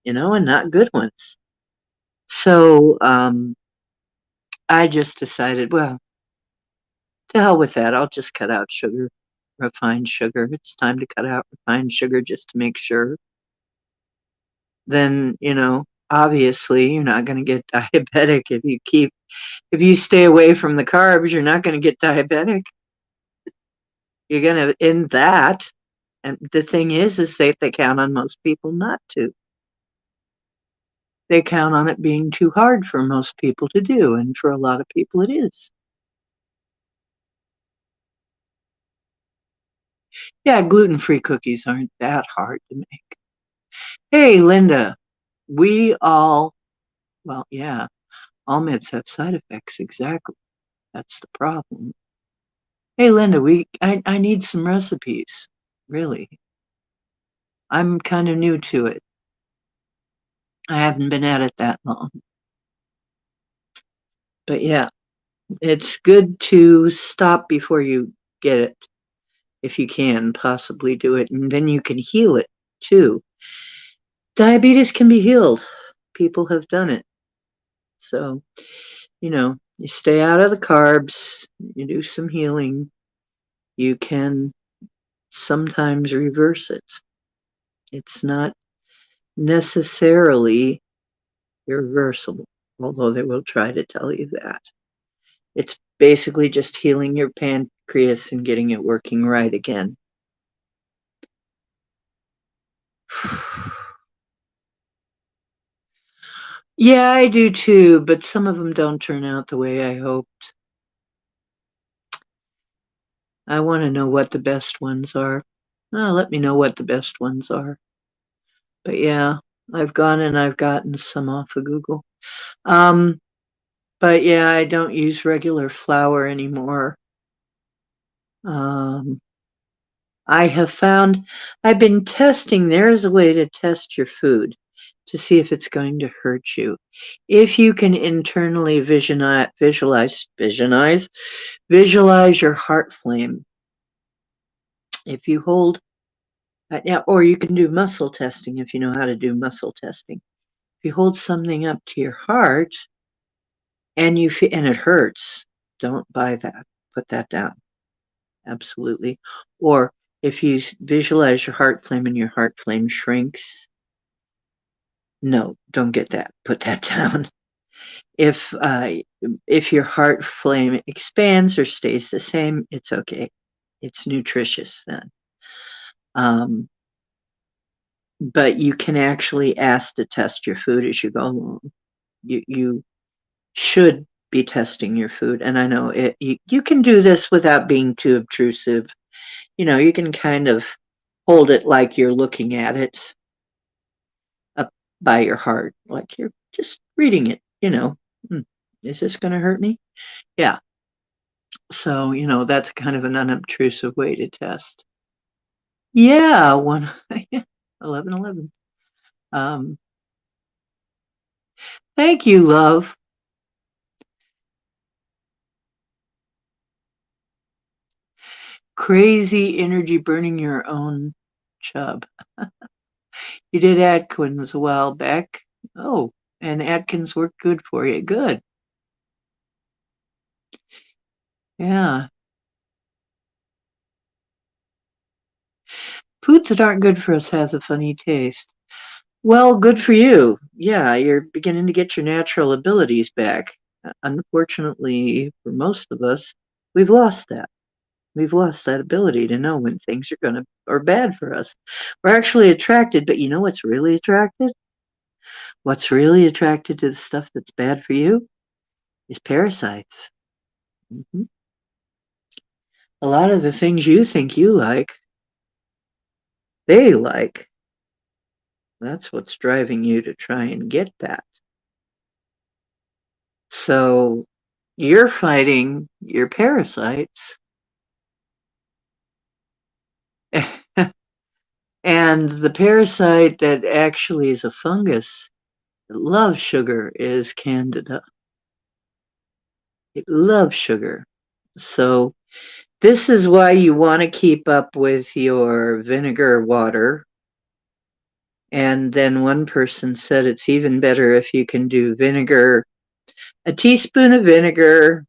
and not good ones. So I just decided, well, to hell with that. I'll just cut out sugar, refined sugar. It's time to cut out refined sugar just to make sure. Then, obviously you're not going to get diabetic if you stay away from the carbs, you're not going to get diabetic. You're going to end that. And the thing is they count on most people not to. They count on it being too hard for most people to do, and for a lot of people it is. Yeah, gluten-free cookies aren't that hard to make. Hey, Linda, we all, well, yeah, all meds have side effects, exactly. That's the problem. Hey, Linda, I need some recipes, really. I'm kind of new to it. I haven't been at it that long. But yeah, it's good to stop before you get it, if you can possibly do it, and then you can heal it too. Diabetes can be healed. People have done it. So, you stay out of the carbs, you do some healing, you can sometimes reverse it. It's not necessarily irreversible, although they will try to tell you that. It's basically just healing your pancreas and getting it working right again. Yeah, I do too, but some of them don't turn out the way I hoped. I want to know what the best ones are. Let me know what the best ones are. But yeah, I've gone and I've gotten some off of Google. Um, but yeah, I don't use regular flour anymore. Um, I have found I've been testing. There's a way to test your food to see if it's going to hurt you. If you can internally visualize your heart flame. If you hold, yeah, or you can do muscle testing if you know how to do muscle testing. If you hold something up to your heart and and it hurts, don't buy that. Put that down. Absolutely. Or if you visualize your heart flame and your heart flame shrinks, no, don't get that. Put that down. If if your heart flame expands or stays the same, it's okay. It's nutritious then. Um, but you can actually ask to test your food as you go along. You should be testing your food, and I know you can do this without being too obtrusive. You can kind of hold it like you're looking at it up by your heart, like you're just reading it. Hmm, is this going to hurt me? Yeah. So, that's kind of an unobtrusive way to test. Yeah, 11:11. Um, thank you, love. Crazy energy burning your own chub. You did Atkins a while back. Oh, and Atkins worked good for you. Good. Yeah. Foods that aren't good for us has a funny taste. Well, good for you. Yeah, you're beginning to get your natural abilities back. Unfortunately, for most of us, we've lost that. We've lost that ability to know when things are bad for us. We're actually attracted, but you know what's really attracted? What's really attracted to the stuff that's bad for you is parasites. Hmm. A lot of the things you think you like, they like. That's what's driving you to try and get that. So you're fighting your parasites. And the parasite that actually is a fungus that loves sugar is Candida. It loves sugar. So this is why you want to keep up with your vinegar water. And then one person said it's even better if you can do vinegar, a teaspoon of vinegar,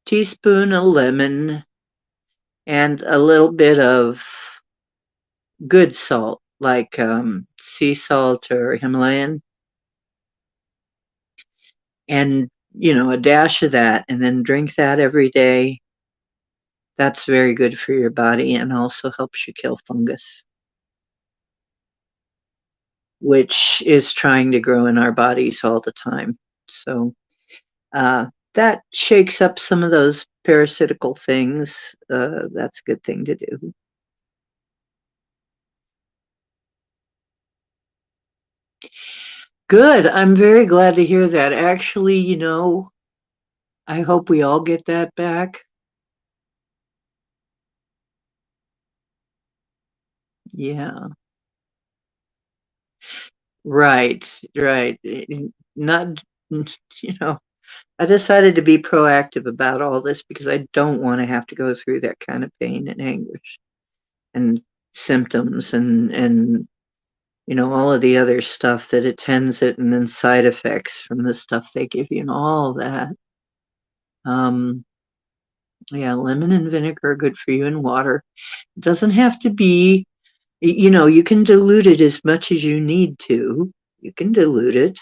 teaspoon of lemon, and a little bit of good salt, like sea salt or Himalayan, and a dash of that, and then drink that every day. That's very good for your body and also helps you kill fungus, which is trying to grow in our bodies all the time. So that shakes up some of those parasitical things. That's a good thing to do. Good. I'm very glad to hear that. Actually, I hope we all get that back. Yeah. Right, right. Not, I decided to be proactive about all this because I don't want to have to go through that kind of pain and anguish and symptoms and all of the other stuff that attends it, and then side effects from the stuff they give you and all that. Um, yeah, lemon and vinegar are good for you in water. It doesn't have to be, you can dilute it as much as you need to. You can dilute it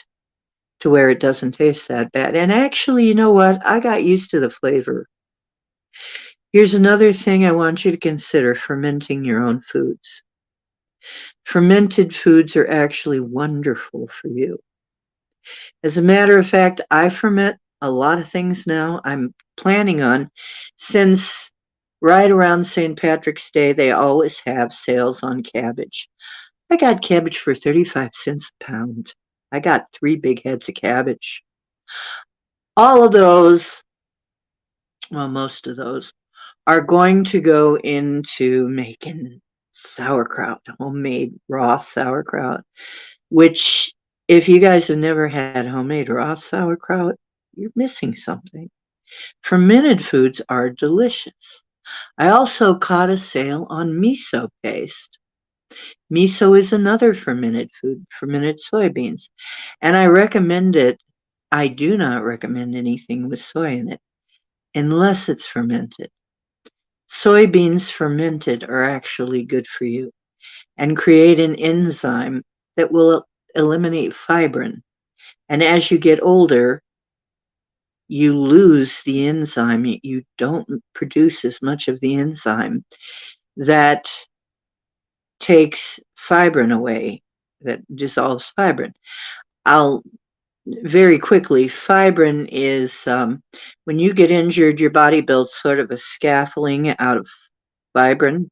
to where it doesn't taste that bad. And actually, you know what? I got used to the flavor. Here's another thing I want you to consider: fermenting your own foods. Fermented foods are actually wonderful for you. As a matter of fact, I ferment a lot of things now. I'm planning on, since right around St. Patrick's Day, they always have sales on cabbage. I got cabbage for 35 cents a pound. I got 3 big heads of cabbage. All of those, well, most of those, are going to go into making sauerkraut, homemade raw sauerkraut, which, if you guys have never had homemade raw sauerkraut, you're missing something. Fermented foods are delicious. I also caught a sale on miso paste. Miso is another fermented food, fermented soybeans, and I recommend it. I do not recommend anything with soy in it unless it's fermented. Soybeans fermented are actually good for you and create an enzyme that will eliminate fibrin. And as you get older, you lose the enzyme. You don't produce as much of the enzyme that takes fibrin away, that dissolves fibrin. I'll very quickly, fibrin is, when you get injured, your body builds sort of a scaffolding out of fibrin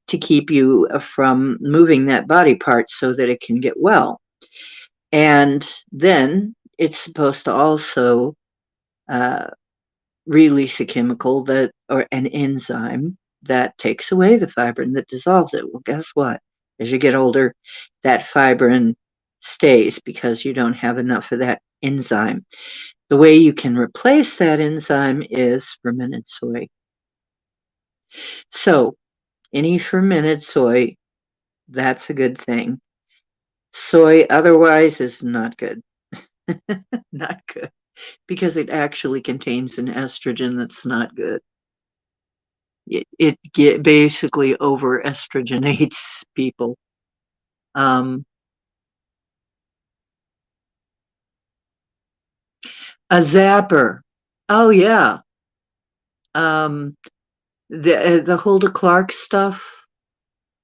to keep you from moving that body part so that it can get well. And then it's supposed to also release a chemical or an enzyme that takes away the fibrin, that dissolves it. Well, guess what? As you get older, that fibrin stays because you don't have enough of that enzyme. The way you can replace that enzyme is fermented soy. So, any fermented soy, that's a good thing. Soy otherwise is not good. Not good, because it actually contains an estrogen that's not good. It basically over estrogenates people. A zapper. Oh yeah. The Hulda Clark stuff.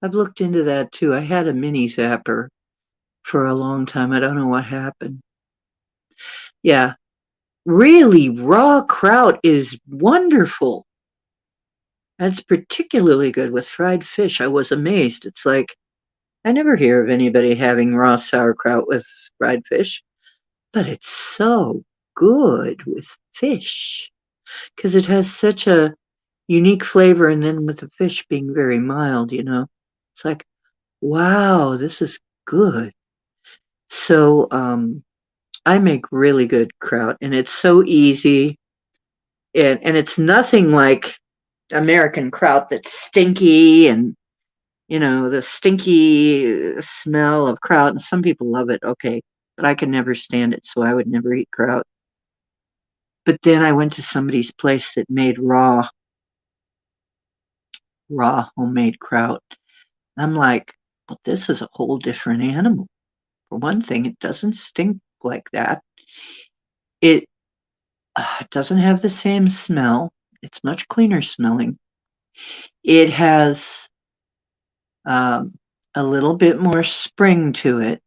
I've looked into that too. I had a mini zapper for a long time. I don't know what happened. Yeah. Really, raw kraut is wonderful. That's particularly good with fried fish. I was amazed. It's like, I never hear of anybody having raw sauerkraut with fried fish, but it's so good with fish because it has such a unique flavor. And then with the fish being very mild, it's like, wow, this is good. So, I make really good kraut, and it's so easy. And it's nothing like American kraut that's stinky and, the stinky smell of kraut. And some people love it, okay, but I could never stand it, so I would never eat kraut. But then I went to somebody's place that made raw homemade kraut. I'm like, well, this is a whole different animal. For one thing, it doesn't stink like that. It doesn't have the same smell. It's much cleaner smelling. It has a little bit more spring to it.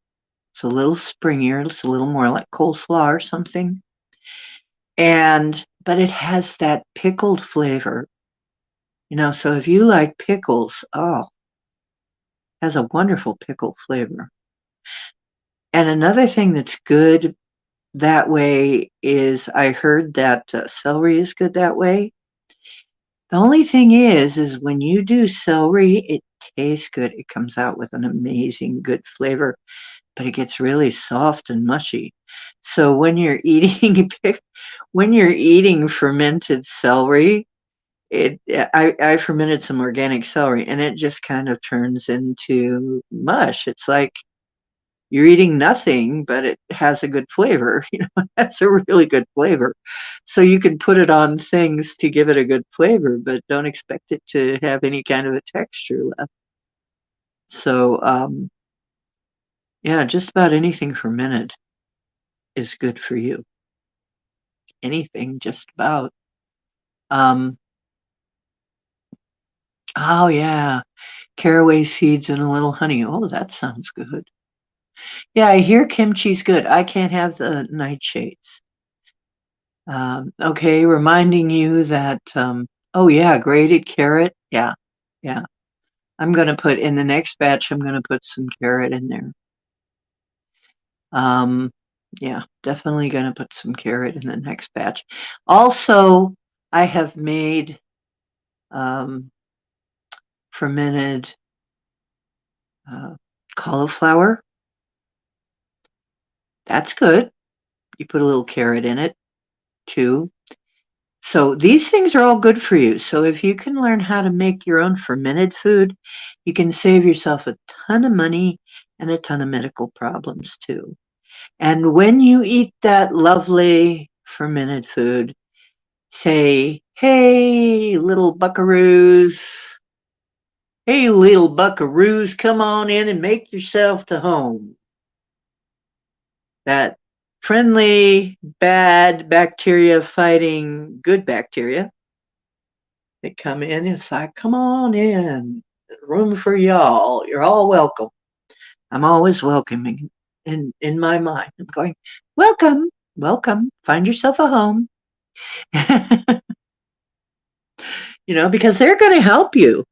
It's a little springier. It's a little more like coleslaw or something. But it has that pickled flavor. So if you like pickles, it has a wonderful pickle flavor. And another thing that's good that way is, I heard that celery is good that way. The only thing is when you do celery, it tastes good. It comes out with an amazing good flavor, but it gets really soft and mushy. So when you're eating fermented celery, I fermented some organic celery, and it just kind of turns into mush. It's like you're eating nothing, but it has a good flavor. That's a really good flavor. So you can put it on things to give it a good flavor, but don't expect it to have any kind of a texture left. So, yeah, just about anything fermented is good for you. Anything, just about. Um, oh yeah, caraway seeds and a little honey. Oh, that sounds good. Yeah, I hear kimchi's good. I can't have the nightshades. Okay, reminding you that, oh yeah, grated carrot. Yeah, yeah. I'm going to put in the next batch, I'm going to put some carrot in there. Um, yeah, definitely going to put some carrot in the next batch. Also, I have made um, fermented uh, cauliflower. That's good. You put a little carrot in it too. So these things are all good for you. So if you can learn how to make your own fermented food, you can save yourself a ton of money and a ton of medical problems too. And when you eat that lovely fermented food, say, hey, little buckaroos, hey, little buckaroos, come on in and make yourself to home. That friendly, bad bacteria fighting good bacteria. They come in, it's like, come on in, room for y'all. You're all welcome. I'm always welcoming in my mind. I'm going, welcome, welcome, find yourself a home. Because they're going to help you.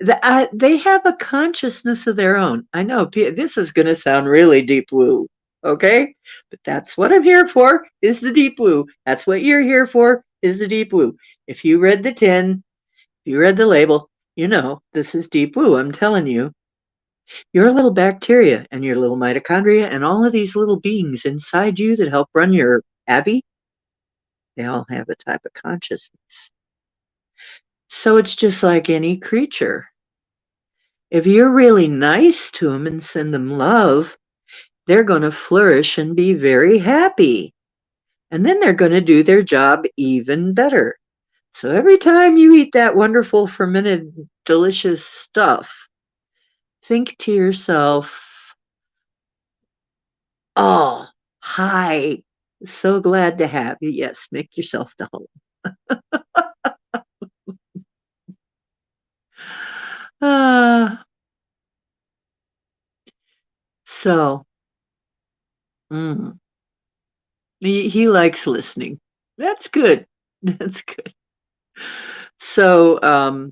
They have a consciousness of their own. I know this is going to sound really deep woo, okay? But that's what I'm here for, is the deep woo. That's what you're here for, is the deep woo. If you read the tin, if you read the label, this is deep woo. I'm telling you, your little bacteria and your little mitochondria and all of these little beings inside you that help run your Abby, they all have a type of consciousness. So it's just like any creature. If you're really nice to them and send them love, they're going to flourish and be very happy. And then they're going to do their job even better. So every time you eat that wonderful fermented delicious stuff, think to yourself, oh, hi, so glad to have you. Yes, make yourself to home. Uh, so, mm, he likes listening. That's good. That's good. So,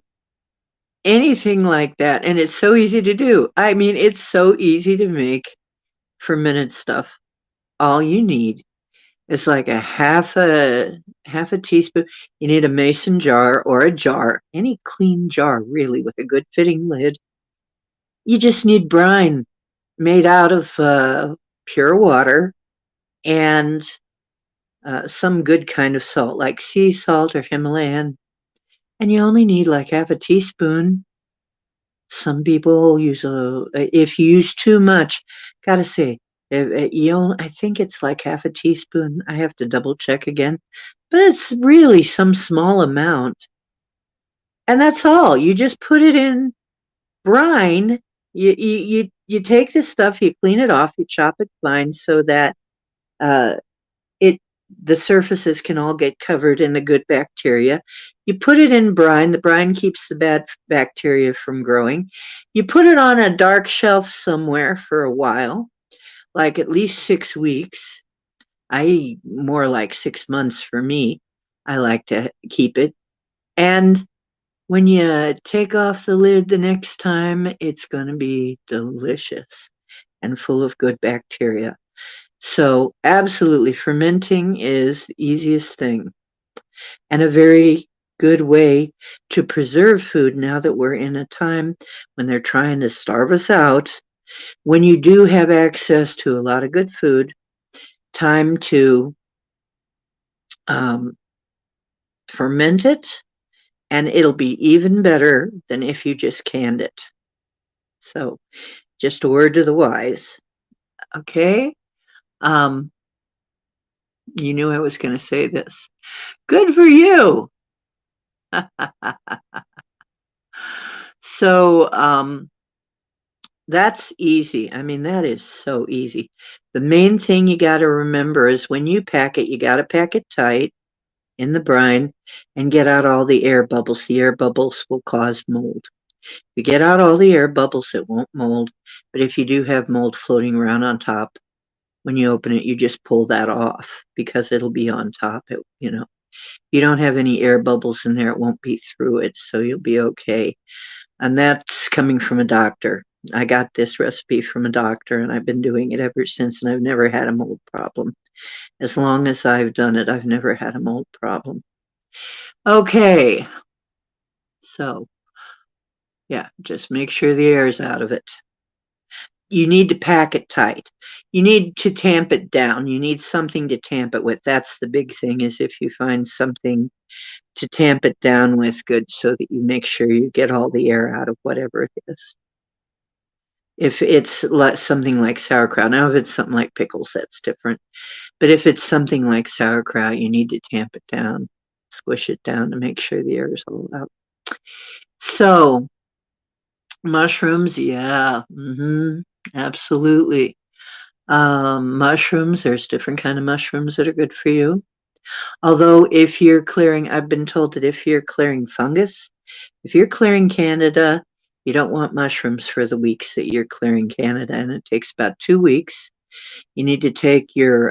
anything like that, and it's so easy to do. I mean, it's so easy to make fermented stuff. All you need is like a half a teaspoon. You need a mason jar or a jar, any clean jar really with a good fitting lid. You just need brine made out of pure water and some good kind of salt, like sea salt or Himalayan. And you only need like half a teaspoon. Some people use if you use too much, gotta say, I think it's like half a teaspoon. I have to double check again, but it's really some small amount. And that's all. You just put it in brine. You take this stuff, you clean it off, you chop it fine so that uh, it the surfaces can all get covered in the good bacteria. You put it in brine. The brine keeps the bad bacteria from growing. You put it on a dark shelf somewhere for a while, like at least 6 weeks. I more like 6 months for me. I like to keep it. And when you take off the lid the next time, it's going to be delicious and full of good bacteria. So absolutely, fermenting is the easiest thing and a very good way to preserve food now that we're in a time when they're trying to starve us out. When you do have access to a lot of good food, time to um, ferment it, and it'll be even better than if you just canned it. So just a word to the wise. Okay. Um, you knew I was going to say this. Good for you. So, that's easy. I mean, that is so easy. The main thing you got to remember is when you pack it, you got to pack it tight in the brine and get out all the air bubbles. The air bubbles will cause mold. If you get out all the air bubbles, it won't mold. But if you do have mold floating around on top, when you open it, you just pull that off because it'll be on top. You don't have any air bubbles in there, it won't be through it, so you'll be okay. And that's coming from a doctor. I got this recipe from a doctor and I've been doing it ever since, and I've never had a mold problem. As long as I've done it, I've never had a mold problem. Okay, so yeah, just make sure the air is out of it. You need to pack it tight. You need to tamp it down. You need something to tamp it with. That's the big thing, is if you find something to tamp it down with, good, so that you make sure you get all the air out of whatever it is. If it's something like sauerkraut, now if it's something like pickles, that's different. But if it's something like sauerkraut, you need to tamp it down, squish it down to make sure the air is all out. So, mushrooms, yeah, absolutely. Mushrooms, there's different kind of mushrooms that are good for you. Although if you're clearing, I've been told that if you're clearing fungus, if you're clearing Canada, you don't want mushrooms for the weeks that you're clearing Canada, and it takes about 2 weeks. You need to take your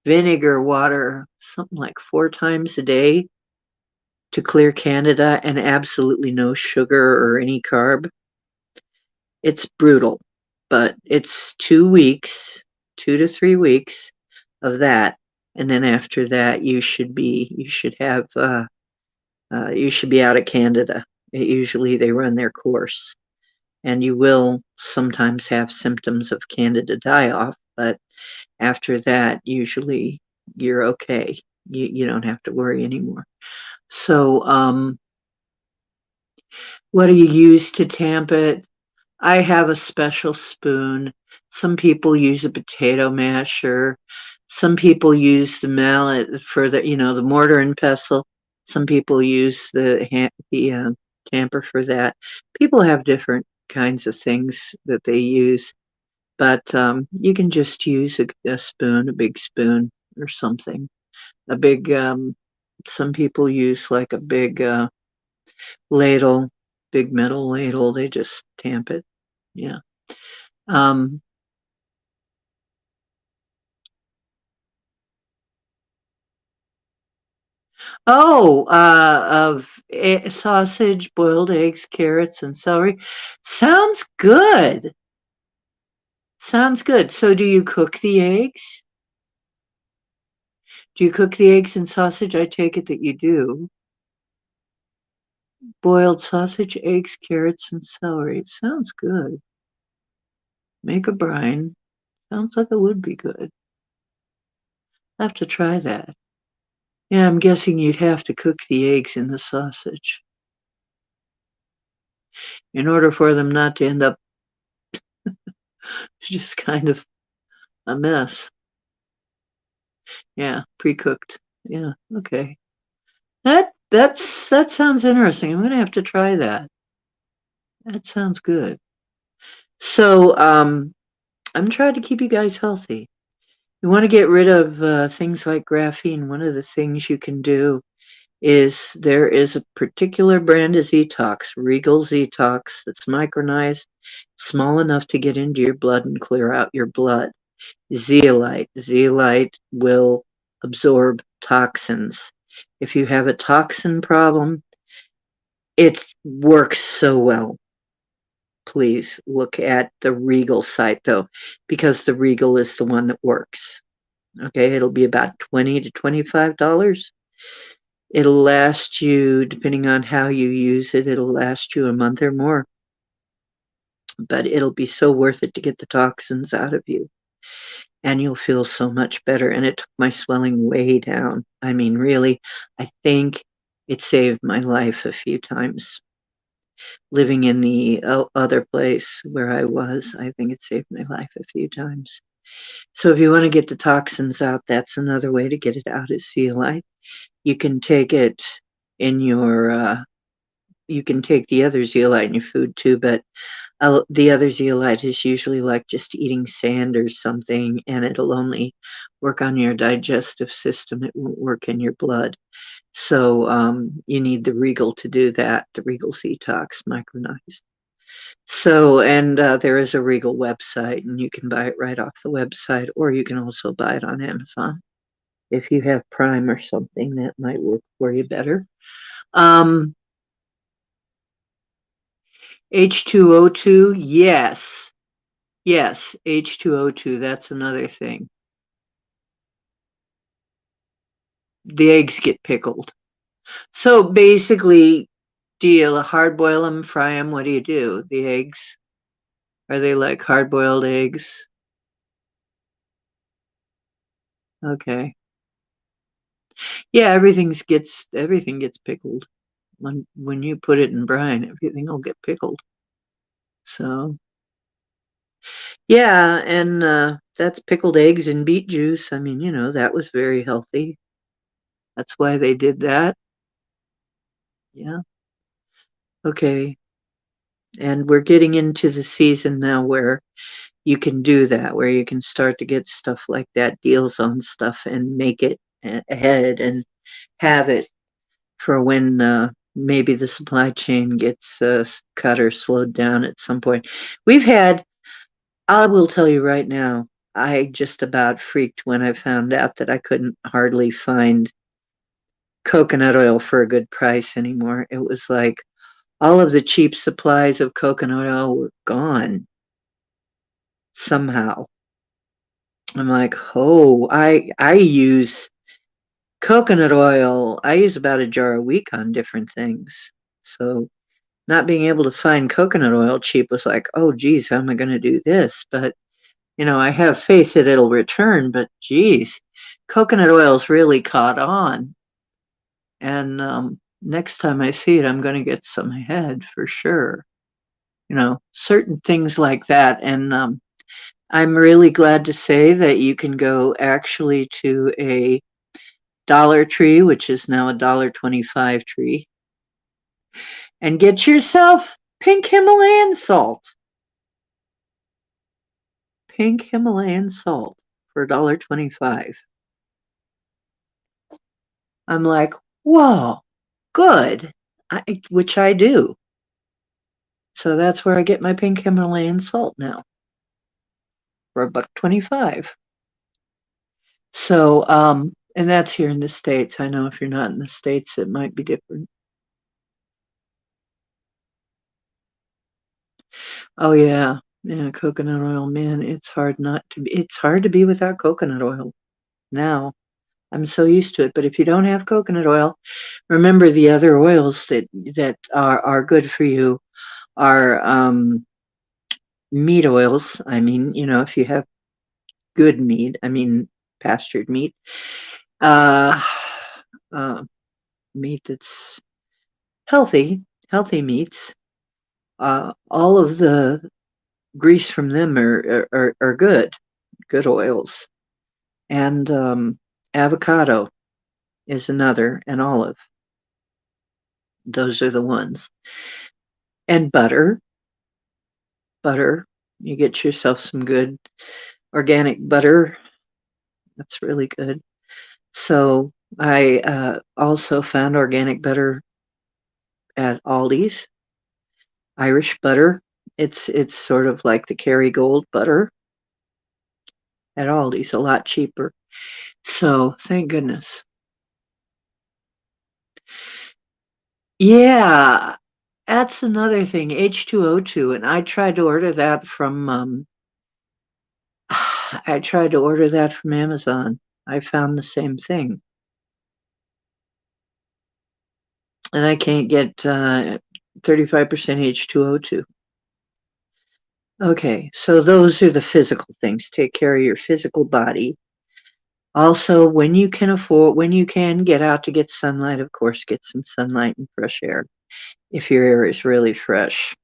vinegar water something like 4 times a day to clear Canada, and absolutely no sugar or any carb. It's brutal, but it's 2 weeks, 2 to 3 weeks of that, and then after that you should be out of Canada. Usually they run their course, and you will sometimes have symptoms of Candida die-off, but after that, usually you're okay. You don't have to worry anymore. So, what do you use to tamp it? I have a special spoon. Some people use a potato masher. Some people use the mallet for the mortar and pestle. Some people use the tamper for that. People have different kinds of things that they use, but you can just use a spoon, a big spoon or something. A big, some people use like a big ladle, big metal ladle. They just tamp it. Yeah. Um, oh, of sausage, boiled eggs, carrots, and celery. Sounds good. Sounds good. So do you cook the eggs? Do you cook the eggs and sausage? I take it that you do. Boiled sausage, eggs, carrots, and celery. It sounds good. Make a brine. Sounds like it would be good. I'll have to try that. Yeah, I'm guessing you'd have to cook the eggs in the sausage in order for them not to end up just kind of a mess. Yeah, pre-cooked. Yeah, okay. That sounds interesting. I'm gonna have to try that. That sounds good. So, I'm trying to keep you guys healthy. You want to get rid of things like graphene. One of the things you can do is there is a particular brand of Zetox, Regal Zetox, that's micronized, small enough to get into your blood and clear out your blood. Zeolite. Zeolite will absorb toxins. If you have a toxin problem, it works so well. Please look at the Regal site though, because the Regal is the one that works. Okay, it'll be about $20 to $25. It'll last you, depending on how you use it, it'll last you a month or more. But it'll be so worth it to get the toxins out of you. And you'll feel so much better. And it took my swelling way down. I mean, really, I think it saved my life a few times. living in the other place where I was. I think it saved my life a few times. So if you want to get the toxins out, that's another way to get it out is zeolite. You can take it in your, you can take the other zeolite in your food too, but the other zeolite is usually like just eating sand or something, and it'll only work on your digestive system. It won't work in your blood. So you need the Regal to do that, the Regal Detox micronized. So, and there is a Regal website, and you can buy it right off the website, or you can also buy it on Amazon. If you have Prime or something, that might work for you better. Um, H2O2, yes. Yes, H2O2, that's another thing. The eggs get pickled. So basically, do you hard boil them, fry them? What do you do? The eggs, are they like hard boiled eggs? Okay. Yeah, everything gets pickled. When you put it in brine, everything will get pickled. So yeah, and that's pickled eggs and beet juice. I mean, that was very healthy. That's why they did that. Yeah. Okay. And we're getting into the season now where you can do that, where you can start to get stuff like that, deals on stuff, and make it ahead and have it for when maybe the supply chain gets cut or slowed down at some point. We've had, I will tell you right now, I just about freaked when I found out that I couldn't hardly find coconut oil for a good price anymore. It was like all of the cheap supplies of coconut oil were gone somehow. I'm like, oh, I use coconut oil. I use about a jar a week on different things. So not being able to find coconut oil cheap was like, oh, geez, how am I going to do this? But, I have faith that it'll return, but geez, coconut oil's really caught on. And next time I see it, I'm going to get some ahead for sure. Certain things like that. And I'm really glad to say that you can go actually to a Dollar Tree, which is now a $1.25 tree, and get yourself pink Himalayan salt. Pink Himalayan salt for $1.25. I'm like, whoa, good, which I do. So that's where I get my pink Himalayan salt now for $1.25. So, and that's here in the States. I know if you're not in the States, it might be different. Oh yeah, yeah, coconut oil, man, it's hard to be without coconut oil now. I'm so used to it. But if you don't have coconut oil, remember the other oils that are good for you are meat oils. I mean, if you have good meat, I mean pastured meat, uh, uh, meat that's healthy meats. All of the grease from them are good oils. And avocado is another, and olive. Those are the ones. And butter. You get yourself some good organic butter. That's really good. So I also found organic butter at Aldi's. Irish butter. It's sort of like the Kerrygold butter at Aldi's, a lot cheaper. So thank goodness. Yeah, that's another thing, H2O2, and I tried to order that from I tried to order that from Amazon. I found the same thing. And I can't get 35% H2O2. Okay, so those are the physical things. Take care of your physical body. Also, when you can get out to get sunlight, of course, get some sunlight and fresh air. if your air is really fresh.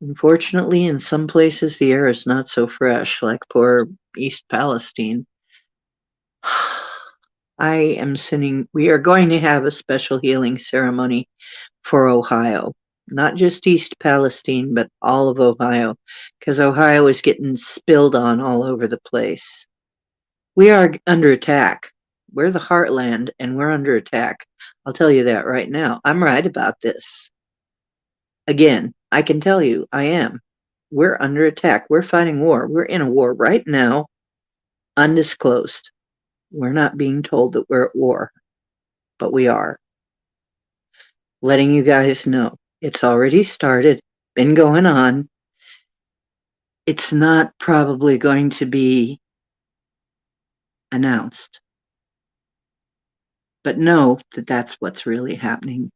Unfortunately, in some places the air is not so fresh, like poor East Palestine. We are going to have a special healing ceremony for Ohio. Not just East Palestine, but all of Ohio, because Ohio is getting spilled on all over the place. We are under attack. We're the heartland, and we're under attack. I'll tell you that right now. I'm right about this. Again, I can tell you, I am. We're under attack. We're fighting war. We're in a war right now, undisclosed. We're not being told that we're at war, but we are. Letting you guys know. It's already started, been going on. It's not probably going to be announced. But know that that's what's really happening.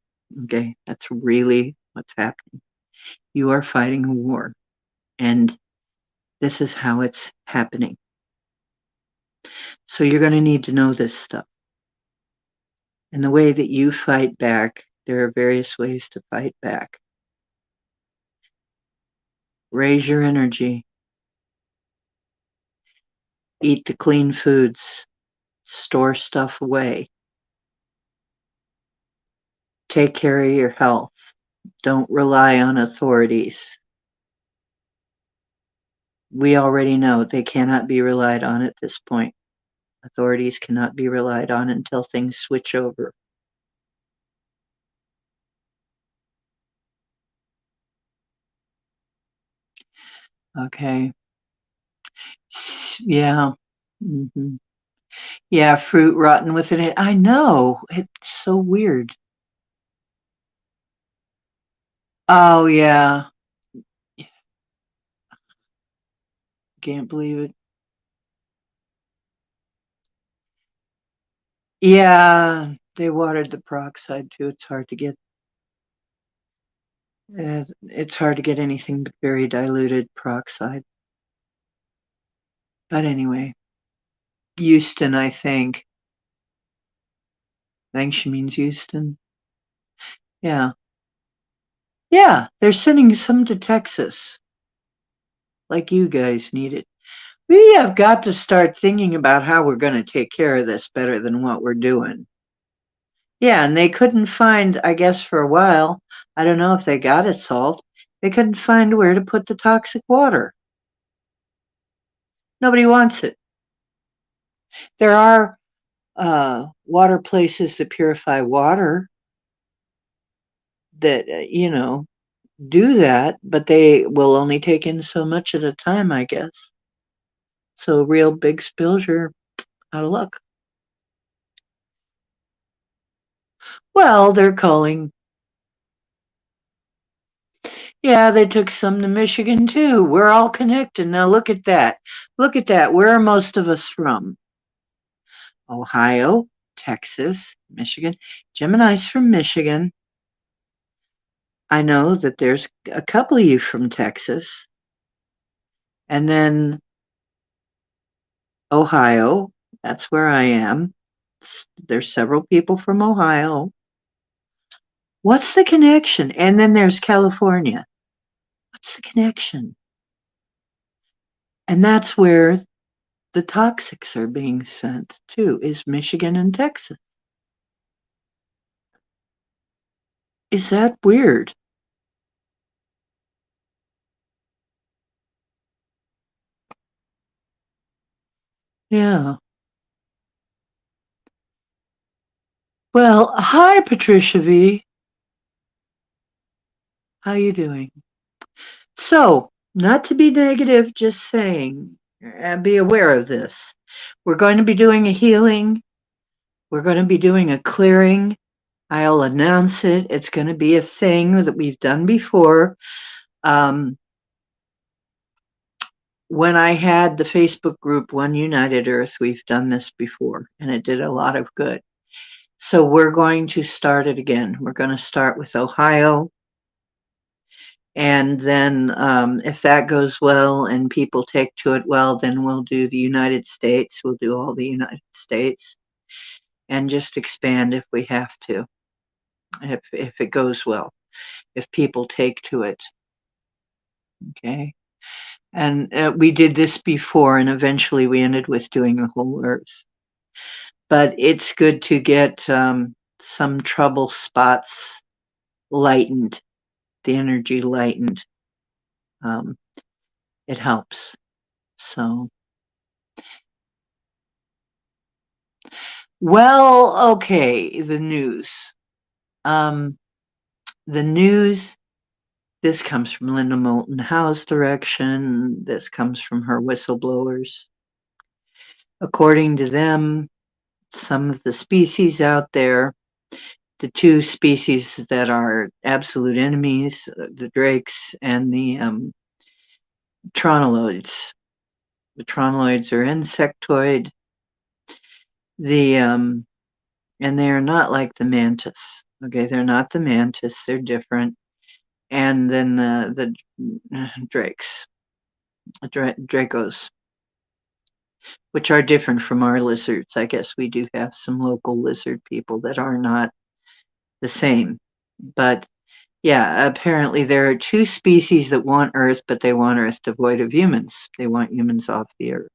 Okay? That's really what's happening. You are fighting a war, and this is how it's happening. So you're going to need to know this stuff. And the way that you fight back, there are various ways to fight back. Raise your energy. Eat the clean foods. Store stuff away. Take care of your health. Don't rely on authorities. We already know they cannot be relied on at this point. Authorities cannot be relied on until things switch over. Okay. Yeah. Hmm. Yeah, fruit rotten with it. I know. It's so weird. Oh, yeah. Can't believe it. Yeah, they watered the peroxide too. It's hard to get. It's hard to get anything but very diluted peroxide. But anyway, Houston, I think. I think she means Houston. Yeah. Yeah, they're sending some to Texas. Like you guys need it. We have got to start thinking about how we're going to take care of this better than what we're doing. Yeah, and they couldn't find, I guess for a while, I don't know if they got it solved, they couldn't find where to put the toxic water. Nobody wants it. There are water places that purify water that, do that, but they will only take in so much at a time, I guess. So real big spills, you're out of luck. Well, they're calling. Yeah, they took some to Michigan too. We're all connected. Now look at that. Look at that. Where are most of us from? Ohio, Texas, Michigan. Gemini's from Michigan. I know that there's a couple of you from Texas. And then Ohio, that's where I am. There's several people from Ohio. What's the connection? And then there's California. What's the connection? And that's where the toxics are being sent to, is Michigan and Texas. Is that weird? Yeah. Well, hi Patricia V. How you doing? So, not to be negative, just saying, be aware of this. We're going to be doing a healing. We're going to be doing a clearing. I'll announce it. It's going to be a thing that we've done before. When I had the Facebook group One United Earth, we've done this before, and it did a lot of good. So we're going to start it again. We're going to start with Ohio. And then if that goes well and people take to it well, then we'll do the United States. We'll do all the United States and just expand if we have to. if it goes well, if people take to it. Okay. And we did this before, and eventually we ended with doing the whole Earth. But it's good to get some trouble spots lightened, the energy lightened. Um, it helps. So, well, okay, the news. Um, the news, this comes from Linda Moulton Howe's direction. This comes from her whistleblowers. According to them, some of the species out there, the two species that are absolute enemies, the drakes and the tronoloids. The tronoloids are insectoid. And they are not like the mantis. Okay, they're not the mantis. They're different. And then the drakes, dracos, which are different from our lizards. I guess we do have some local lizard people that are not the same. But yeah, apparently there are two species that want Earth, but they want Earth devoid of humans. They want humans off the Earth.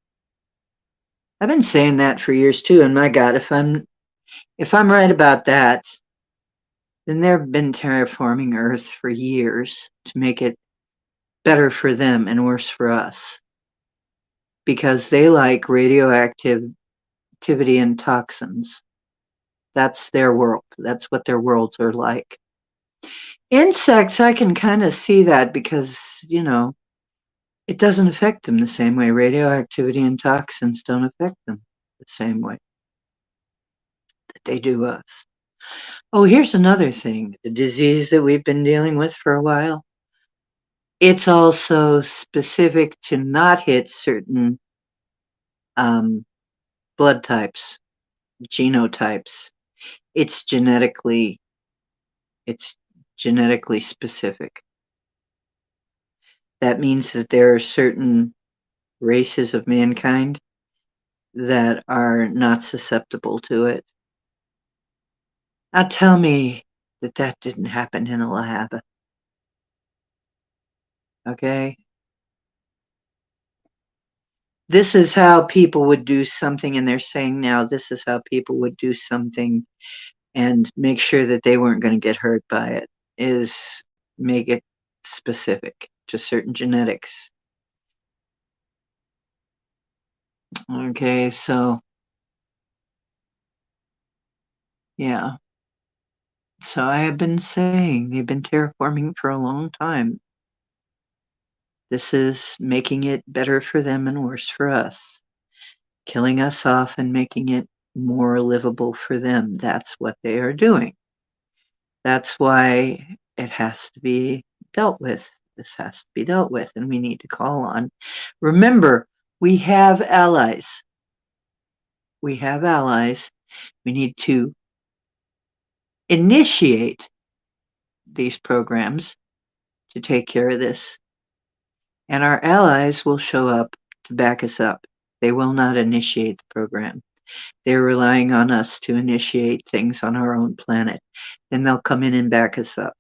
I've been saying that for years too, and my God, if I'm right about that, then they've been terraforming Earth for years to make it better for them and worse for us. Because they like radioactivity and toxins. That's their world. That's what their worlds are like. Insects, I can kind of see that because, it doesn't affect them the same way. Radioactivity and toxins don't affect them the same way that they do us. Oh, here's another thing. The disease that we've been dealing with for a while. It's also specific to not hit certain blood types, genotypes. It's genetically specific. That means that there are certain races of mankind that are not susceptible to it. Now tell me that didn't happen in a lab. Okay? This is how people would do something, and they're saying now this is how people would do something and make sure that they weren't going to get hurt by it, is make it specific to certain genetics. Okay, so yeah. So I have been saying they've been terraforming for a long time. This is making it better for them and worse for us. Killing us off and making it more livable for them. That's what they are doing. That's why it has to be dealt with. This has to be dealt with, and we need to call on. Remember, we have allies. We have allies. We need to initiate these programs to take care of this. And our allies will show up to back us up. They will not initiate the program. They're relying on us to initiate things on our own planet. Then they'll come in and back us up.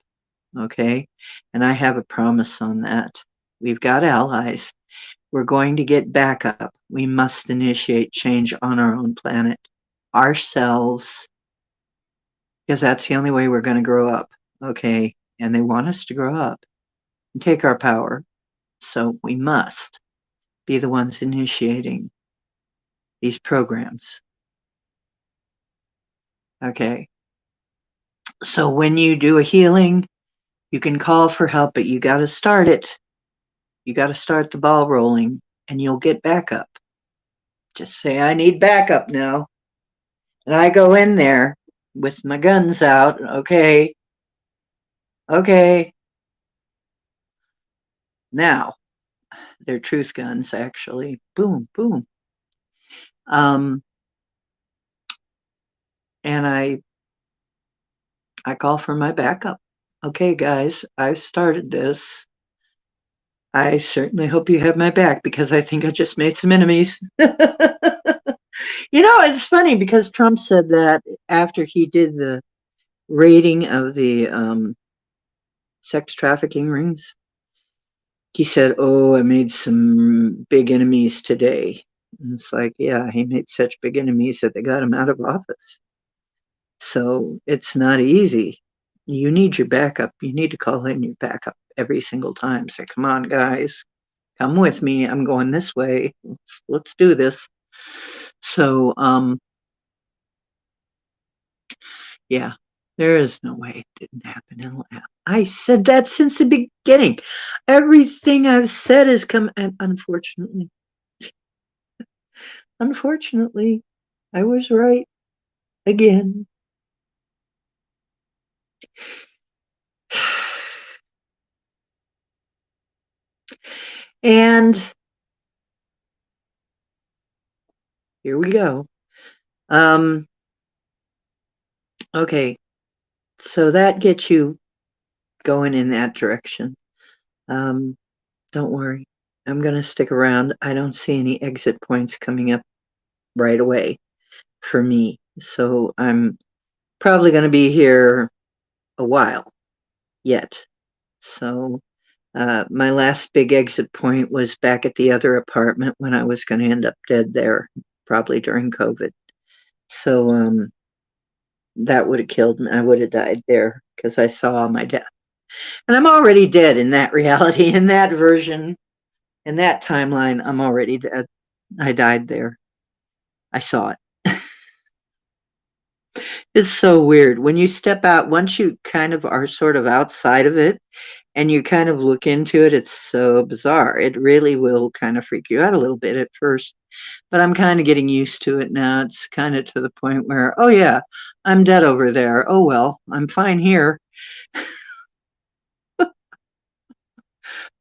Okay? And I have a promise on that. We've got allies. We're going to get backup. We must initiate change on our own planet ourselves, because that's the only way we're going to grow up. Okay? And they want us to grow up and take our power. So we must be the ones initiating these programs. Okay. So when you do a healing, you can call for help, but you got to start it. You got to start the ball rolling, and you'll get backup. Just say, I need backup now. And I go in there with my guns out. Okay. Okay. Now, they're truth guns, actually. Boom, boom. And I call for my backup. Okay, guys, I've started this. I certainly hope you have my back, because I think I just made some enemies. It's funny because Trump said that after he did the raiding of the sex trafficking rings. He said, "Oh, I made some big enemies today." And it's like, yeah, he made such big enemies that they got him out of office. So it's not easy. You need your backup. You need to call in your backup every single time. Say, "Come on, guys, come with me. I'm going this way. Let's do this." So, yeah, there is no way it didn't happen in lab. I said that since the beginning. Everything I've said has come, and unfortunately, I was right again. And here we go. Um, okay, so that gets you going in that direction. Um, don't worry, I'm going to stick around. I don't see any exit points coming up right away for me. So I'm probably going to be here a while yet. So my last big exit point was back at the other apartment when I was going to end up dead there, probably during COVID. So that would have killed me. I would have died there because I saw my death. And I'm already dead in that reality, in that version, in that timeline. I'm already dead. I died there. I saw it. It's so weird. When you step out, once you kind of are sort of outside of it and you kind of look into it, it's so bizarre. It really will kind of freak you out a little bit at first. But I'm kind of getting used to it now. It's kind of to the point where, oh yeah, I'm dead over there. Oh well, I'm fine here. But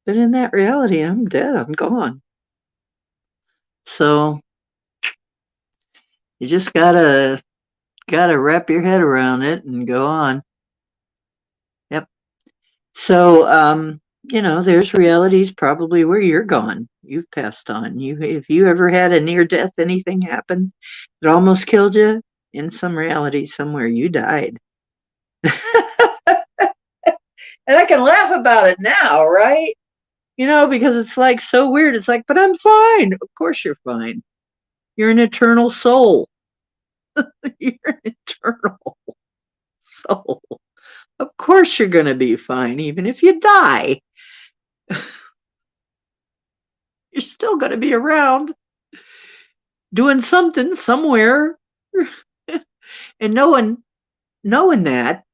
in that reality, I'm dead. I'm gone. So you just gotta wrap your head around it and go on. Yep. So there's realities probably where you're gone. You've passed on. If you ever had a near death, anything happen that almost killed you, in some reality somewhere you died. And I can laugh about it now, right? Because it's like so weird. It's like, but I'm fine. Of course you're fine. You're an eternal soul. You're an eternal soul. Of course you're going to be fine, even if you die. You're still going to be around doing something somewhere. And knowing that,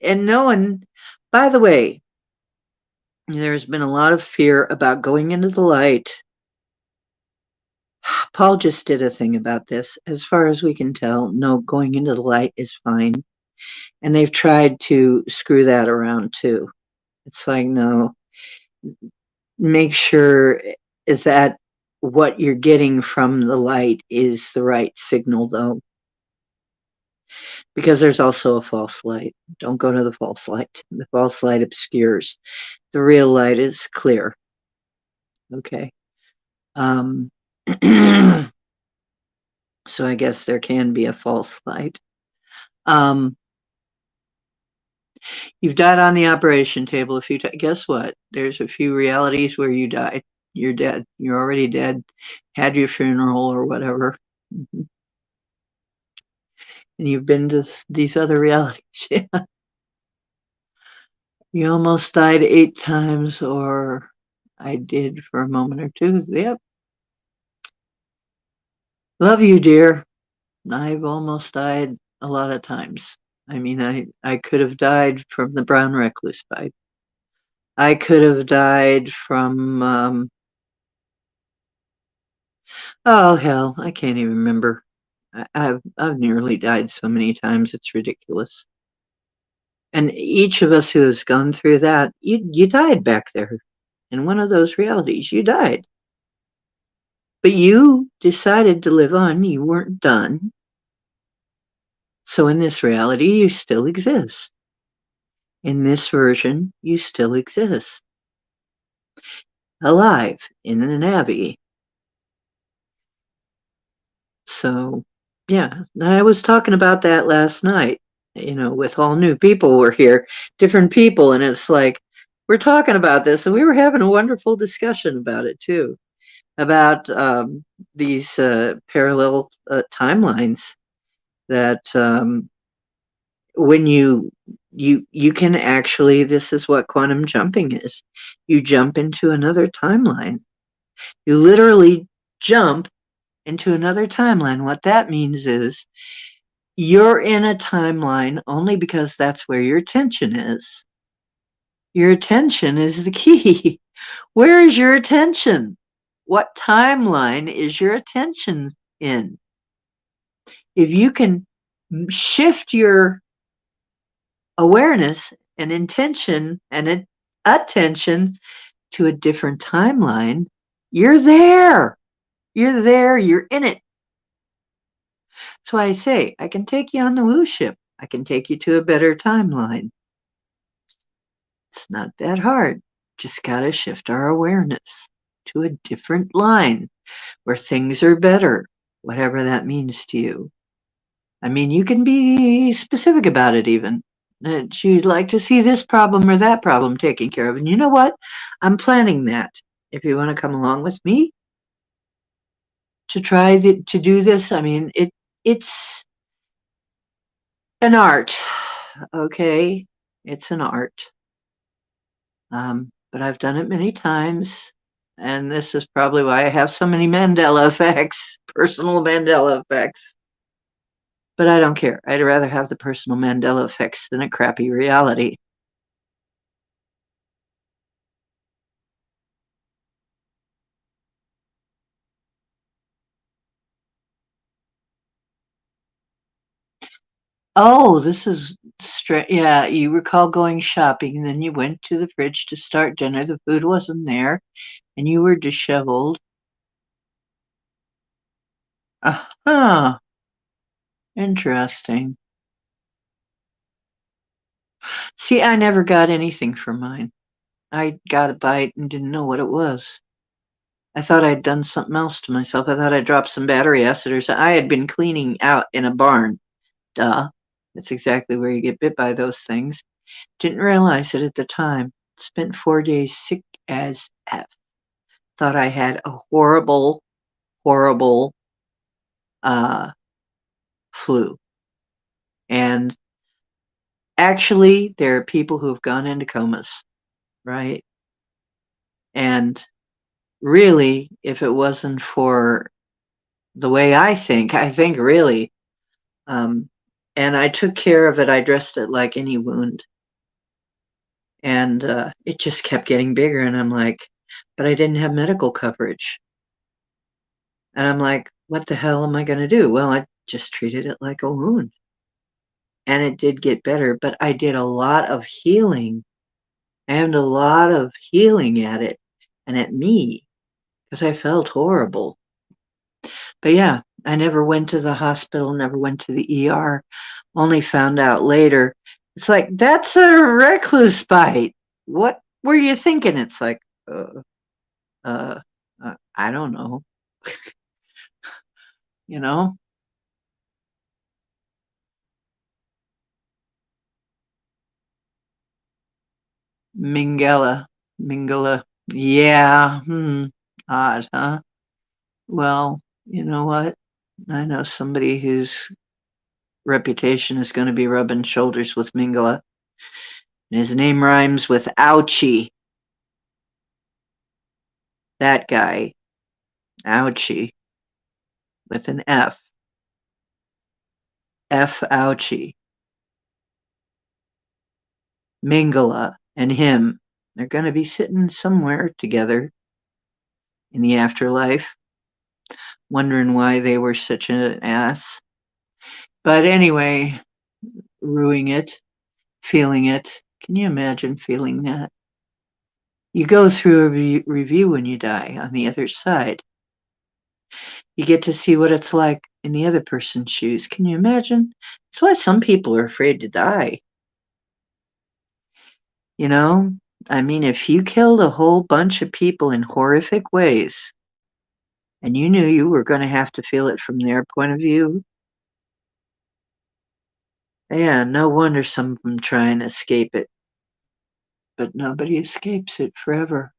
and knowing, by the way, there's been a lot of fear about going into the light. Paul just did a thing about this. As far as we can tell, no, going into the light is fine. And they've tried to screw that around too. It's like, no, make sure that what you're getting from the light is the right signal, though. Because there's also a false light. Don't go to the false light. The false light obscures. The real light is clear. Okay. Um, so I guess there can be a false light. Um, you've died on the operation table a few times. Guess what? There's a few realities where you died. You're dead. You're already dead. Had your funeral or whatever. Mm-hmm. And you've been to these other realities. Yeah. You almost died 8 times, or I did for a moment or two. Yep. Love you, dear. I've almost died a lot of times. I mean, I could have died from the brown recluse pipe. I could have died from, oh hell, I can't even remember. I've nearly died so many times, it's ridiculous. And each of us who has gone through that, you died back there. In one of those realities, you died. But you decided to live on, you weren't done. So in this reality, you still exist. In this version, you still exist. Alive in an abbey. So, yeah, I was talking about that last night. with all new people were here, different people, and it's like we're talking about this, and we were having a wonderful discussion about it too, about these parallel timelines that when you can actually, this is what quantum jumping is. You jump into another timeline. You literally jump into another timeline. What that means is you're in a timeline only because that's where your attention is. Your attention is the key. Where is your attention? What timeline is your attention in? If you can shift your awareness and intention and attention to a different timeline, you're there. You're there. You're in it. That's why I say I can take you on the woo ship. I can take you to a better timeline. It's not that hard. Just got to shift our awareness to a different line where things are better, whatever that means to you. I mean, you can be specific about it even. That you'd like to see this problem or that problem taken care of. And you know what? I'm planning that. If you want to come along with me to try to do this, I mean, it's an art, okay? It's an art. But I've done it many times, and this is probably why I have so many Mandela effects, personal Mandela effects. But I don't care. I'd rather have the personal Mandela effects than a crappy reality. Oh, this is straight. Yeah, you recall going shopping, and then you went to the fridge to start dinner. The food wasn't there, and you were disheveled. Huh. Interesting. See, I never got anything for mine. I got a bite and didn't know what it was. I thought I'd done something else to myself. I thought I dropped some battery acid or something. I had been cleaning out in a barn. Duh. That's exactly where you get bit by those things. Didn't realize it at the time. Spent 4 days sick as F. Thought I had a horrible, horrible flu. And actually, there are people who have gone into comas, right? And really, if it wasn't for the way I think really, and I took care of it. I dressed it like any wound. And it just kept getting bigger. And I'm like, but I didn't have medical coverage. And I'm like, what the hell am I going to do? Well, I just treated it like a wound. And it did get better, but I did a lot of healing and a lot of healing at it and at me because I felt horrible. But yeah, I never went to the hospital, never went to the ER, only found out later. It's like, that's a recluse bite. What were you thinking? It's like, uh, I don't know. You know? Mingala. Yeah, odd, huh? Well, you know what? I know somebody whose reputation is going to be rubbing shoulders with Mingala. And his name rhymes with ouchie. That guy, ouchie, with an F. F ouchie. Mingala and him, they're going to be sitting somewhere together in the afterlife, wondering why they were such an ass. But anyway, ruining it, feeling it. Can you imagine feeling that? You go through a review when you die on the other side. You get to see what it's like in the other person's shoes. Can you imagine? That's why some people are afraid to die. You know, I mean, if you killed a whole bunch of people in horrific ways and you knew you were going to have to feel it from their point of view, Yeah, no wonder some of them try and escape it, but nobody escapes it forever.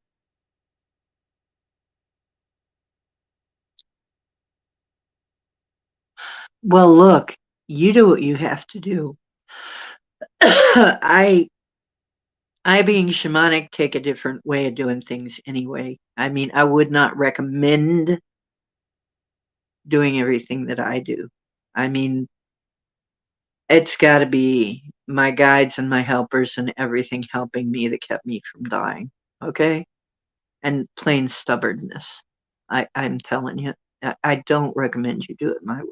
Well, look, you do what you have to do. I being shamanic take a different way of doing things anyway. I mean, I would not recommend doing everything that I do. I mean, it's got to be my guides and my helpers and everything helping me that kept me from dying. Okay? And plain stubbornness. I'm telling you, I don't recommend you do it my way.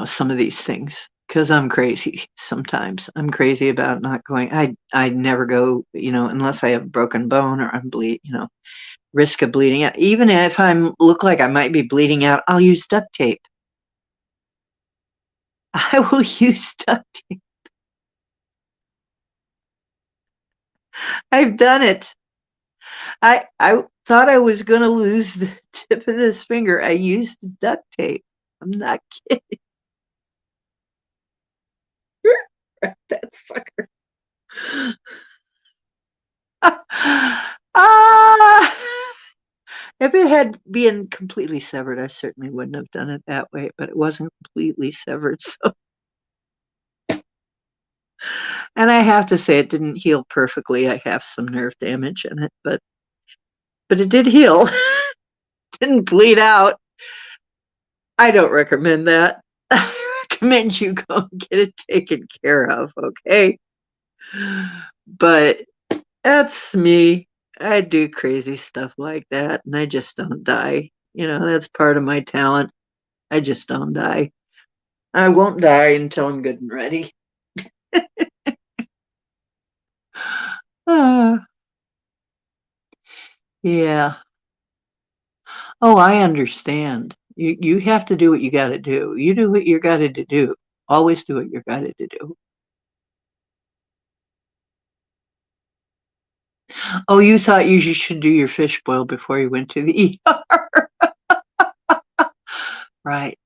Some of these things because I'm crazy sometimes. I'm crazy about not going. I never go, unless I have a broken bone or I'm risk of bleeding out. Even if I look like I might be bleeding out, I'll use duct tape. I will use duct tape. I've done it. I thought I was going to lose the tip of this finger. I used duct tape. I'm not kidding. That sucker. Ah, if it had been completely severed, I certainly wouldn't have done it that way, but it wasn't completely severed. So, and I have to say, it didn't heal perfectly. I have some nerve damage in it, but it did heal. Didn't bleed out. I don't recommend that. I recommend you go and get it taken care of, okay? But that's me. I do crazy stuff like that, and I just don't die. That's part of my talent. I just don't die. I won't die until I'm good and ready. Ah, yeah. Oh, I understand. You have to do what you got to do. You do what you got to do. Always do what you got to do. Oh, you thought you should do your fish boil before you went to the ER. Right.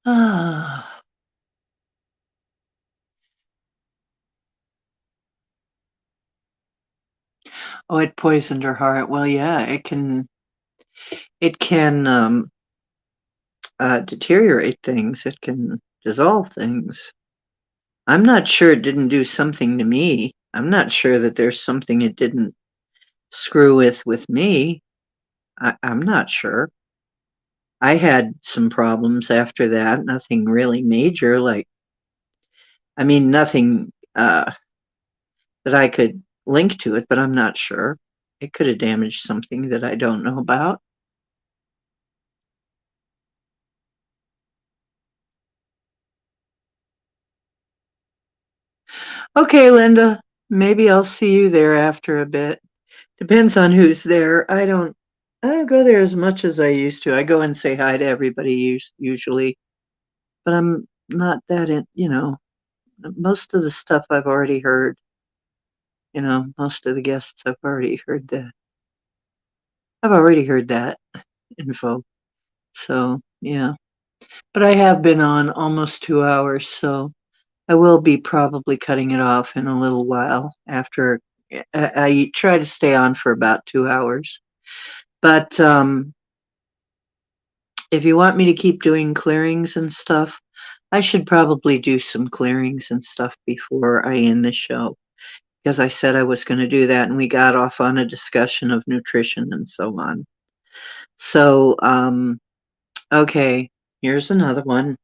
Ah. Oh, it poisoned her heart. Well, yeah, it can deteriorate things. It can dissolve things. I'm not sure it didn't do something to me. I'm not sure that there's something it didn't screw with me. I'm not sure. I had some problems after that. Nothing really major. I mean, nothing that I could link to it, but I'm not sure. It could have damaged something that I don't know about. Okay, Linda, maybe I'll see you there after a bit. Depends on who's there. I don't go there as much as I used to. I go and say hi to everybody usually, but I'm not that most of the stuff I've already heard. Most of the guests I've already heard that info. So, yeah. But I have been on almost 2 hours, so I will be probably cutting it off in a little while after I try to stay on for about 2 hours. But if you want me to keep doing clearings and stuff, I should probably do some clearings and stuff before I end the show because I said I was going to do that and we got off on a discussion of nutrition and so on. So, okay, here's another one.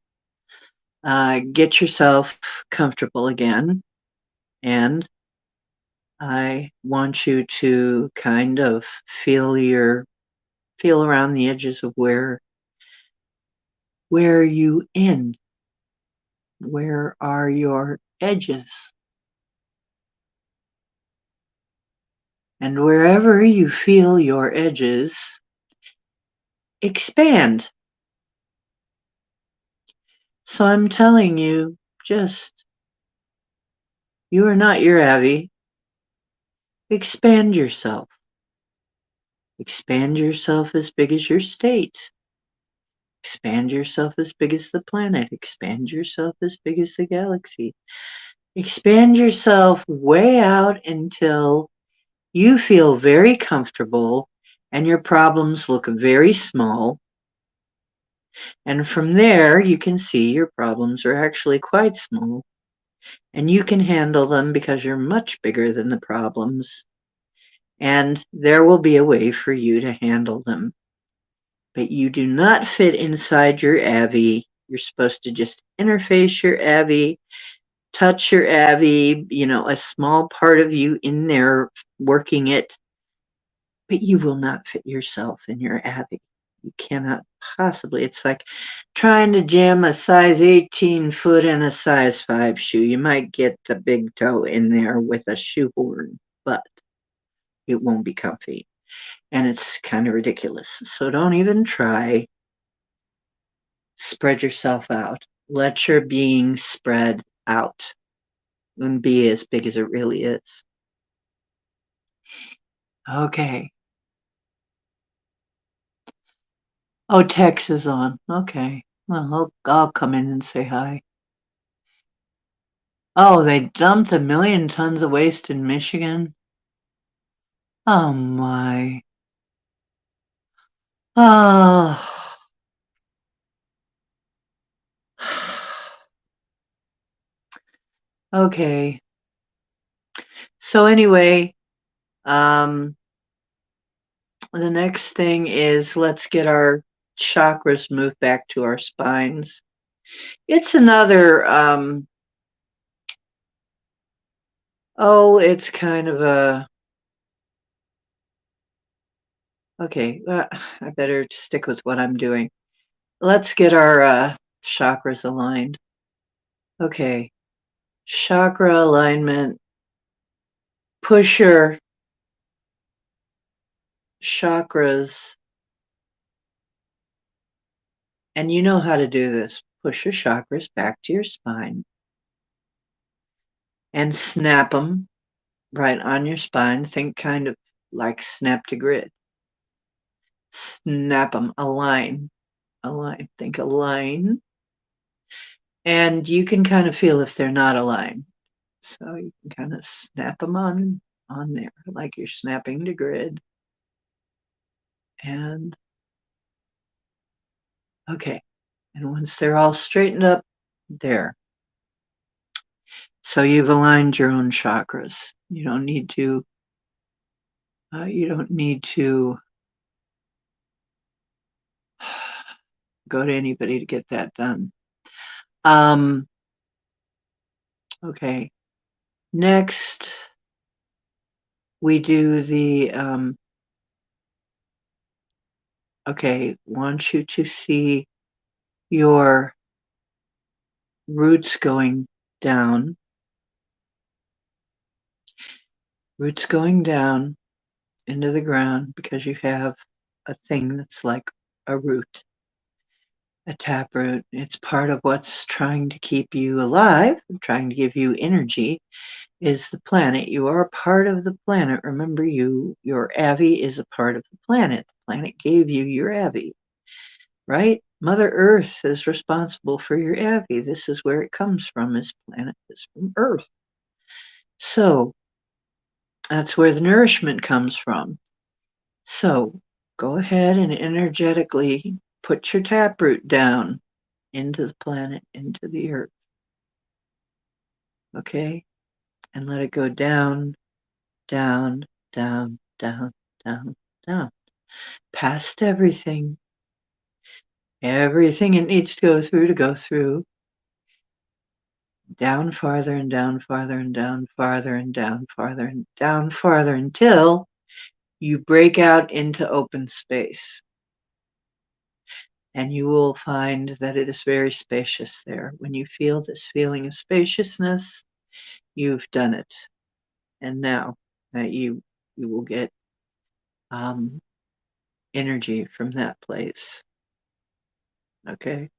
Get yourself comfortable again, and I want you to kind of feel around the edges of where you end. Where are your edges? And wherever you feel your edges, expand. So I'm telling you, you are not your Abby. Expand yourself. Expand yourself as big as your state. Expand yourself as big as the planet. Expand yourself as big as the galaxy. Expand yourself way out until you feel very comfortable and your problems look very small. And from there, you can see your problems are actually quite small. And you can handle them because you're much bigger than the problems. And there will be a way for you to handle them. But you do not fit inside your Avi. You're supposed to just interface your Avi, touch your Avi, a small part of you in there working it. But you will not fit yourself in your Avi. You cannot possibly. It's like trying to jam a size 18 foot in a size 5 shoe. You might get the big toe in there with a shoehorn, but it won't be comfy. And it's kind of ridiculous. So don't even try. Spread yourself out. Let your being spread out and be as big as it really is. Okay. Oh, Tex is on. Okay. Well, I'll come in and say hi. Oh, they dumped 1,000,000 tons of waste in Michigan? Oh, my. Oh. Okay. So anyway, the next thing is let's get our chakras moved back to our spines. It's another, it's kind of okay, I better stick with what I'm doing. Let's get our chakras aligned. Okay, chakra alignment. Push your chakras, and you know how to do this. Push your chakras back to your spine and snap them right on your spine. Think kind of like snap to grid. Snap them, align, align. Think align. And you can kind of feel if they're not aligned. So you can kind of snap them on there, like you're snapping to grid. And okay. And once they're all straightened up, there. So you've aligned your own chakras. You don't need to. You don't need to go to anybody to get that done. Okay. Next, we do the. Okay, want you to see your roots going down. Roots going down into the ground because you have a thing that's like a root, a taproot. It's part of what's trying to keep you alive, trying to give you energy, is the planet. You are a part of the planet. Remember, your Avi is a part of the planet. The planet gave you your Avi, right? Mother Earth is responsible for your Avi. This is where it comes from. This planet is from Earth. So that's where the nourishment comes from. So go ahead and energetically put your taproot down into the planet, into the earth. Okay? And let it go down, down, down, down, down, down. Past everything. Everything it needs to go through. Down farther and down farther and down farther and down farther and down farther until you break out into open space. And you will find that it is very spacious there. When you feel this feeling of spaciousness, you've done it. And now that you will get energy from that place. Okay.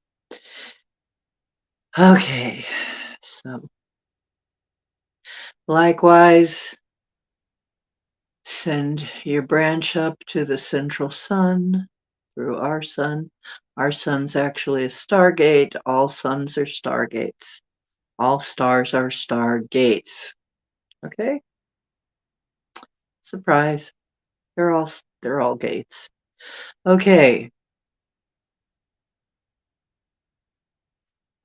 Okay. So likewise, Send your branch up to the central sun through our sun. Our sun's actually a stargate. All suns are stargates. All stars are stargates. Okay? Surprise. They're all gates. Okay.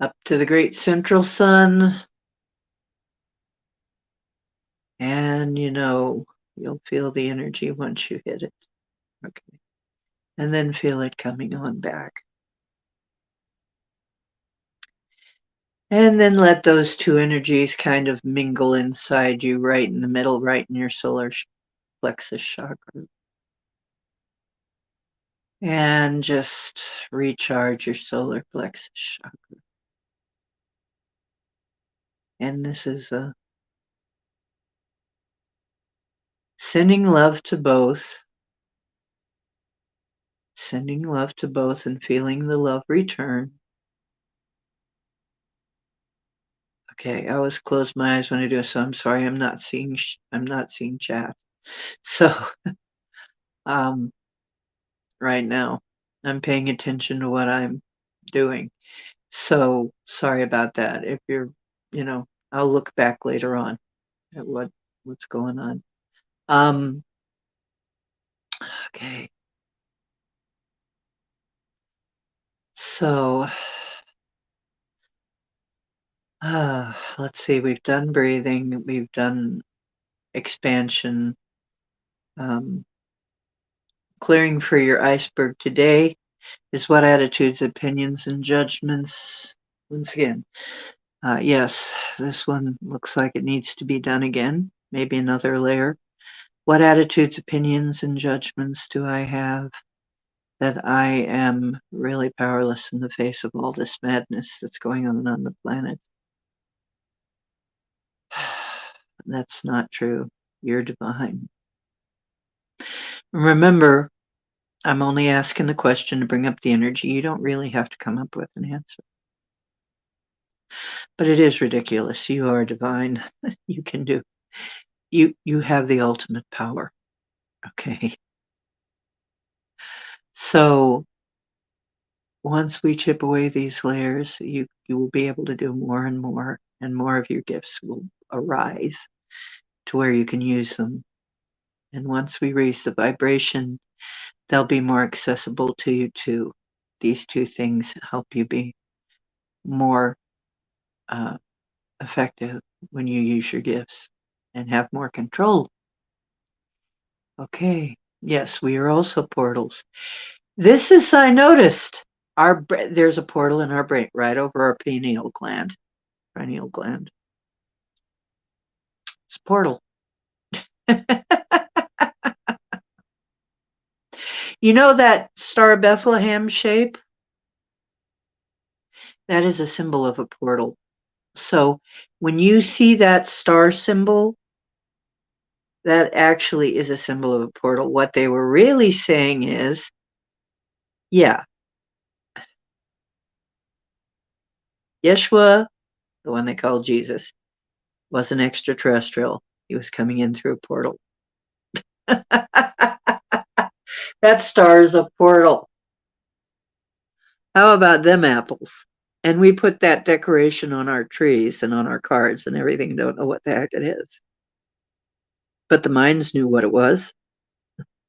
Up to the great central sun. And you'll feel the energy once you hit it. Okay. And then feel it coming on back. And then let those two energies kind of mingle inside you, right in the middle, right in your solar plexus chakra. And just recharge your solar plexus chakra. And this is sending love to both. Sending love to both and feeling the love return. Okay, I always close my eyes when I do so. I'm sorry, I'm not seeing chat. So, right now, I'm paying attention to what I'm doing. So sorry about that. If I'll look back later on at what's going on. Okay. So, let's see. We've done breathing. We've done expansion. Clearing for your iceberg today is what attitudes, opinions, and judgments. Once again, yes, this one looks like it needs to be done again. Maybe another layer. What attitudes, opinions, and judgments do I have that I am really powerless in the face of all this madness that's going on the planet? That's not true. You're divine. Remember, I'm only asking the question to bring up the energy. You don't really have to come up with an answer. But it is ridiculous. You are divine. You can do. You have the ultimate power. Okay. So once we chip away these layers, you will be able to do more and more of your gifts will arise to where you can use them. And once we raise the vibration, they'll be more accessible to you too. These two things help you be more uh, effective when you use your gifts and have more control. Okay. Yes, we are also portals. This is, I noticed, there's a portal in our brain right over our pineal gland. Pineal gland. It's a portal. You know that Star of Bethlehem shape? That is a symbol of a portal. So when you see that star symbol, that actually is a symbol of a portal. What they were really saying is, yeah, Yeshua, the one they called Jesus, was an extraterrestrial. He was coming in through a portal. That star is a portal. How about them apples? And we put that decoration on our trees and on our cards and everything. Don't know what the heck it is. But the Mayans knew what it was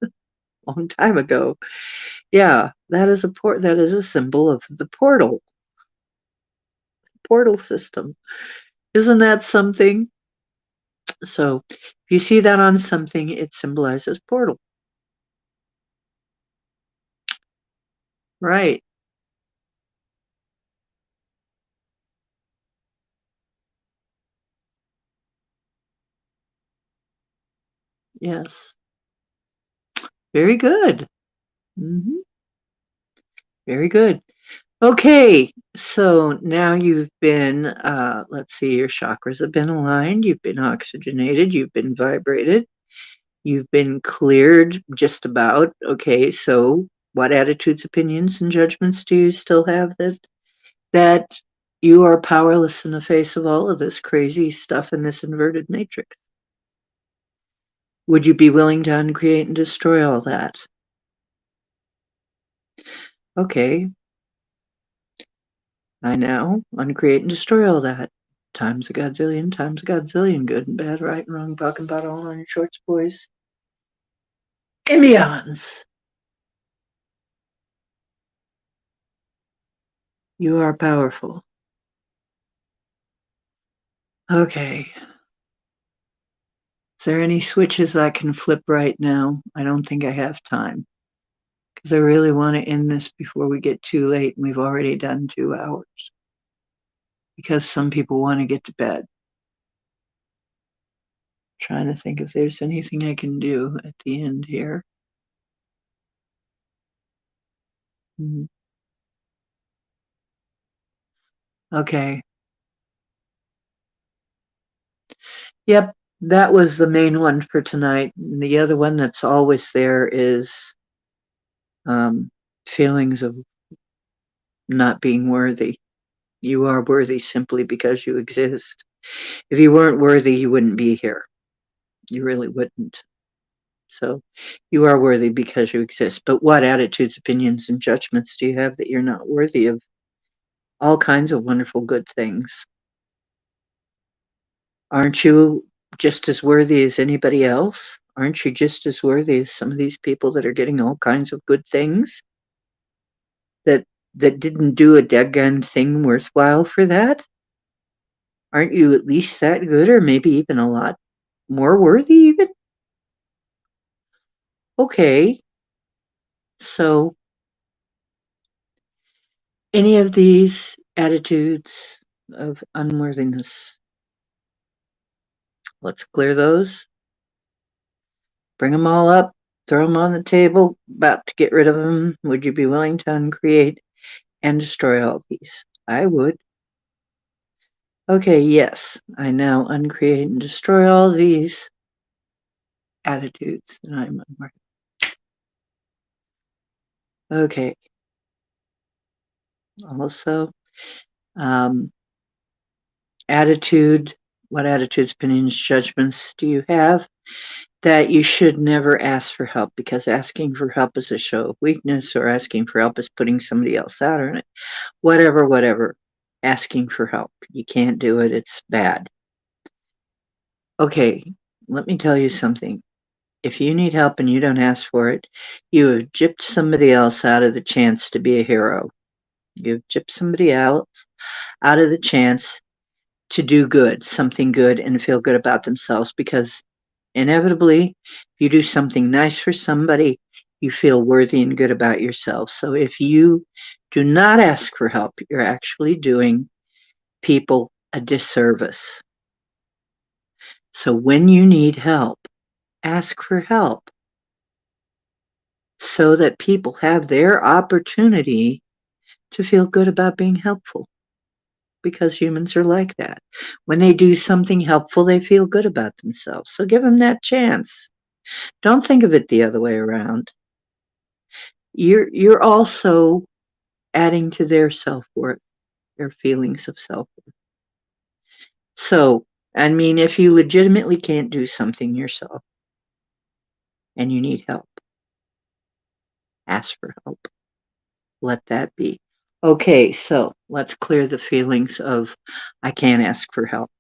a long time ago. Yeah, that is a symbol of the portal system. Isn't that something? So if you see that on something, it symbolizes portal. Right. Yes. Very good. Hmm. Very good. Okay, so now you've been, let's see, your chakras have been aligned, you've been oxygenated, you've been vibrated, you've been cleared just about. Okay, so what attitudes, opinions, and judgments do you still have that you are powerless in the face of all of this crazy stuff in this inverted matrix? Would you be willing to uncreate and destroy all that? Okay, I now uncreate and destroy all that. Times a godzillion, good and bad, right and wrong, talking about all on your shorts, boys. Emions! You are powerful. Okay. Is there any switches I can flip right now? I don't think I have time. Because I really want to end this before we get too late, and we've already done 2 hours. Because some people want to get to bed. Trying to think if there's anything I can do at the end here. Okay. Yep, that was the main one for tonight. And the other one that's always there is um, feelings of not being worthy. You are worthy simply because you exist. If you weren't worthy, you wouldn't be here. You really wouldn't. So you are worthy because you exist. But what attitudes, opinions, and judgments do you have that you're not worthy of all kinds of wonderful good things? Aren't you just as worthy as anybody else? Aren't you just as worthy as some of these people that are getting all kinds of good things that didn't do a daggone thing worthwhile for that? Aren't you at least that good, or maybe even a lot more worthy even? Okay, so any of these attitudes of unworthiness, let's clear those, bring them all up, throw them on the table, about to get rid of them. Would you be willing to uncreate and destroy all these? I would. Okay, yes, I now uncreate and destroy all these attitudes that I'm unworthy. Okay. Also, um, attitude. What attitudes, opinions, judgments do you have that you should never ask for help? Because asking for help is a show of weakness, or asking for help is putting somebody else out on it. Whatever. Asking for help. You can't do it. It's bad. Okay, let me tell you something. If you need help and you don't ask for it, you have gypped somebody else out of the chance to be a hero. You've gypped somebody else out of the chance to do good, something good, and feel good about themselves, because inevitably, if you do something nice for somebody, you feel worthy and good about yourself. So if you do not ask for help, you're actually doing people a disservice. So when you need help, ask for help so that people have their opportunity to feel good about being helpful, because humans are like that. When they do something helpful, they feel good about themselves. So give them that chance. Don't think of it the other way around. You're also adding to their self-worth, their feelings of self-worth. So, I mean, if you legitimately can't do something yourself and you need help, ask for help. Let that be. Okay, so let's clear the feelings of I can't ask for help.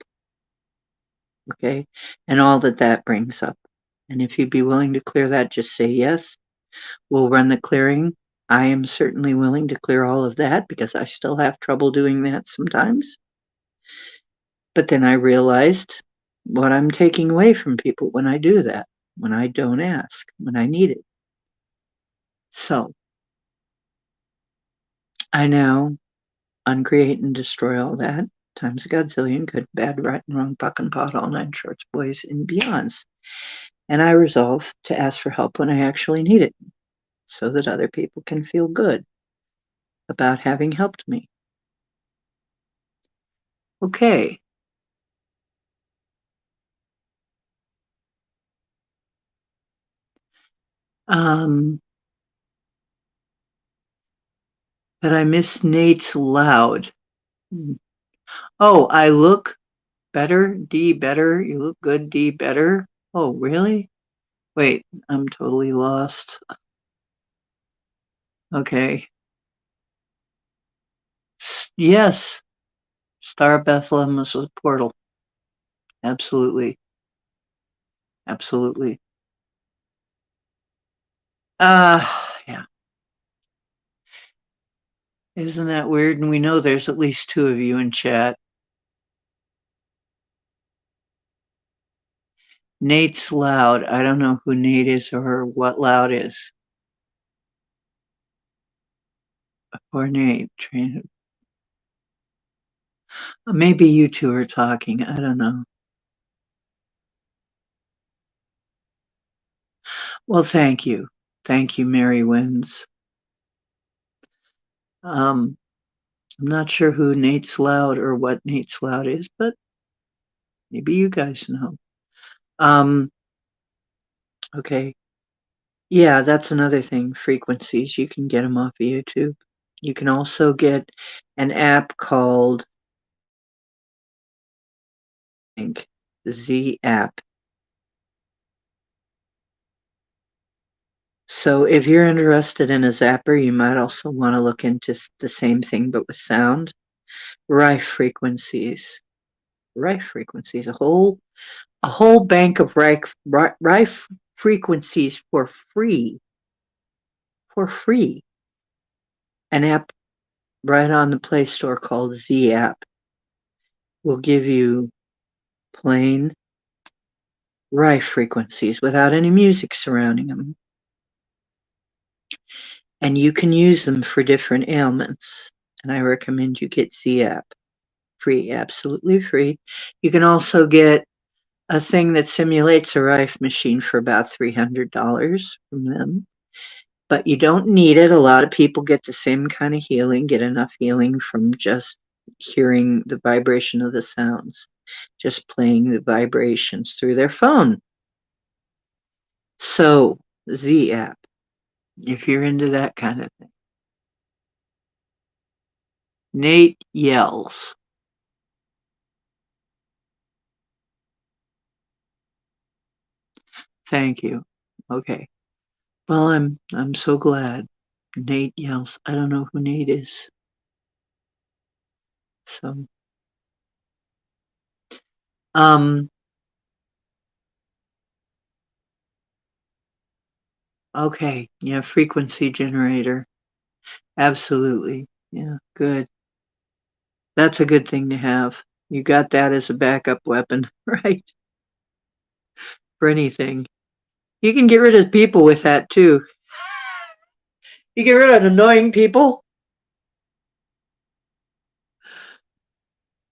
Okay, and all that that brings up. And if you'd be willing to clear that, just say yes. We'll run the clearing. I am certainly willing to clear all of that because I still have trouble doing that sometimes. But then I realized what I'm taking away from people when I do that, when I don't ask, when I need it. So I now uncreate and destroy all that times a godzillion, good, bad, right and wrong, puck and pot, all nine shorts, boys, and beyonds. And I resolve to ask for help when I actually need it, so that other people can feel good about having helped me. Okay. Um, but I miss Nate's loud. Oh, I look better, D better. You look good, D better. Oh, really? Wait, I'm totally lost. Okay. Yes, Star of Bethlehem was a portal. Absolutely. Absolutely. Uh, yeah. Isn't that weird? And we know there's at least two of you in chat. Nate's Loud. I don't know who Nate is or what Loud is. Or Nate. Maybe you two are talking. I don't know. Well, thank you. Thank you, Mary Wins. I'm not sure who Nate's Loud or what Nate's Loud is, but maybe you guys know. Um, okay. Yeah, that's another thing. Frequencies. You can get them off of YouTube. You can also get an app called, I think, Z app. So if you're interested in a zapper, you might also want to look into the same thing but with sound. Rife frequencies. Rife frequencies. A whole bank of rife frequencies for free. For free. An app right on the Play Store called Z app will give you plain rife frequencies without any music surrounding them. And you can use them for different ailments. And I recommend you get Z app. Free, absolutely free. You can also get a thing that simulates a rife machine for about $300 from them. But you don't need it. A lot of people get the same kind of healing, get enough healing from just hearing the vibration of the sounds, just playing the vibrations through their phone. So, Z app, if you're into that kind of thing. Nate yells. Thank you. Okay. Well, I'm so glad. Nate yells. I don't know who Nate is. So, um, okay. Yeah, frequency generator. Absolutely. Yeah, good. That's a good thing to have. You got that as a backup weapon, right? For anything. You can get rid of people with that too. You get rid of annoying people.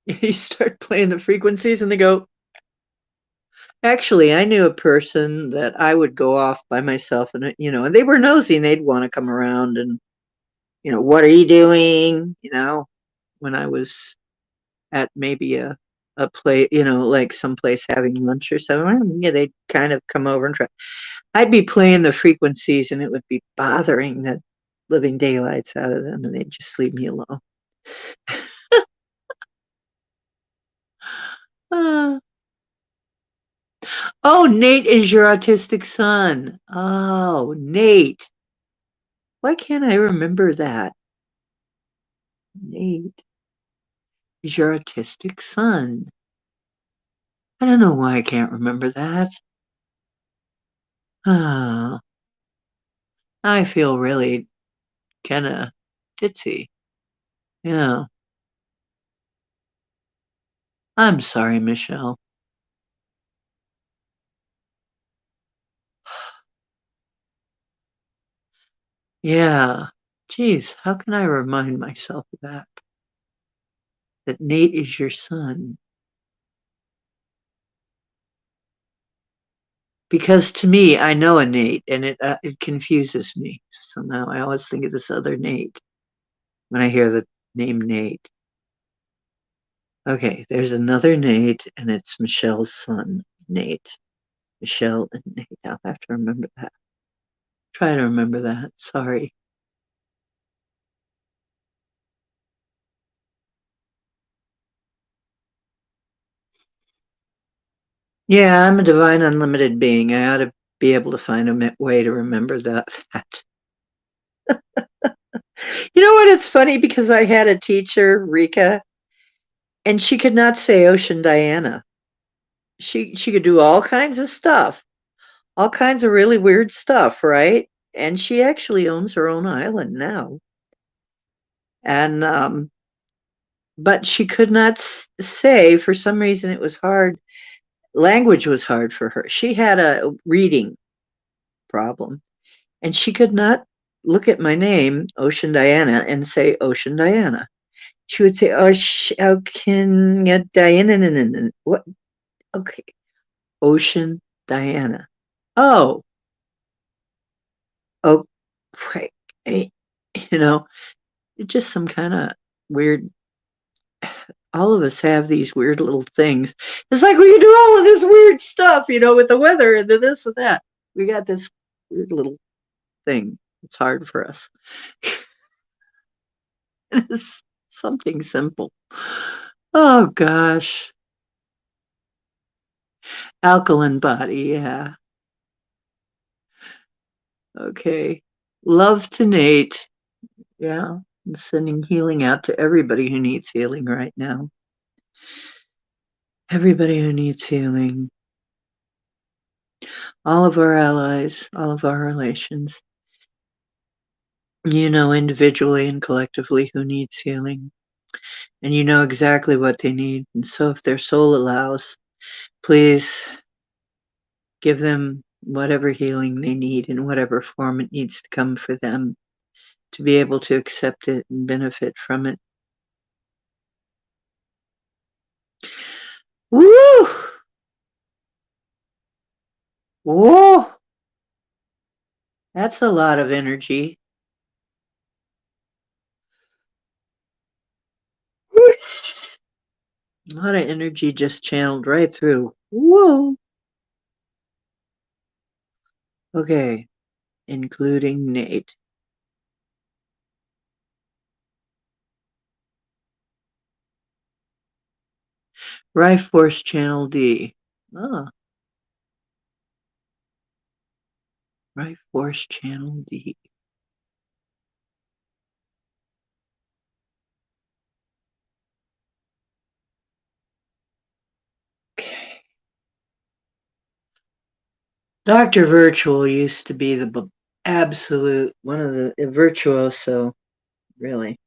You start playing the frequencies and they go, actually, I knew a person that I would go off by myself and, and they were nosy and they'd want to come around and, what are you doing? When I was at maybe a play, like someplace having lunch or something, yeah, they'd kind of come over and try. I'd be playing the frequencies and it would be bothering the living daylights out of them and they'd just leave me alone. Uh, oh, Nate is your autistic son. Oh, Nate. Why can't I remember that? Nate is your autistic son. I don't know why I can't remember that. Ah, I feel really kind of ditzy. Yeah. I'm sorry, Michelle. Yeah. Geez, how can I remind myself of that? That Nate is your son. Because to me, I know a Nate, and it confuses me somehow. I always think of this other Nate when I hear the name Nate. Okay, there's another Nate, and it's Michelle's son, Nate. Michelle and Nate. I'll have to remember that. Try to remember that. Sorry. Yeah, I'm a divine unlimited being. I ought to be able to find a way to remember that. You know what? It's funny because I had a teacher, Rika, and she could not say Ocean Diana. She could do all kinds of stuff, all kinds of really weird stuff, right? And she actually owns her own island now. And but she could not say, for some reason it was hard. Language was hard for her. She had a reading problem, and she could not look at my name, Ocean Diana, and say Ocean Diana. She would say, Ocean Diana. What? Okay, Ocean Diana. Oh, okay. You know, just some kind of weird. All of us have these weird little things. It's like we do all of this weird stuff, with the weather and the this and that. We got this weird little thing. It's hard for us. It's something simple. Oh gosh. Alkaline body, yeah. Okay. Love to Nate. Yeah. I'm sending healing out to everybody who needs healing right now. Everybody who needs healing. All of our allies, all of our relations. You know individually and collectively who needs healing. And you know exactly what they need. And so if their soul allows, please give them whatever healing they need in whatever form it needs to come for them to be able to accept it and benefit from it. Woo! Whoa! That's a lot of energy. A lot of energy just channeled right through. Whoa! Okay, including Nate. Rife Force Channel D. Ah, Rife Force Channel D. Okay. Dr. Virtual used to be the absolute one of the virtuoso, really.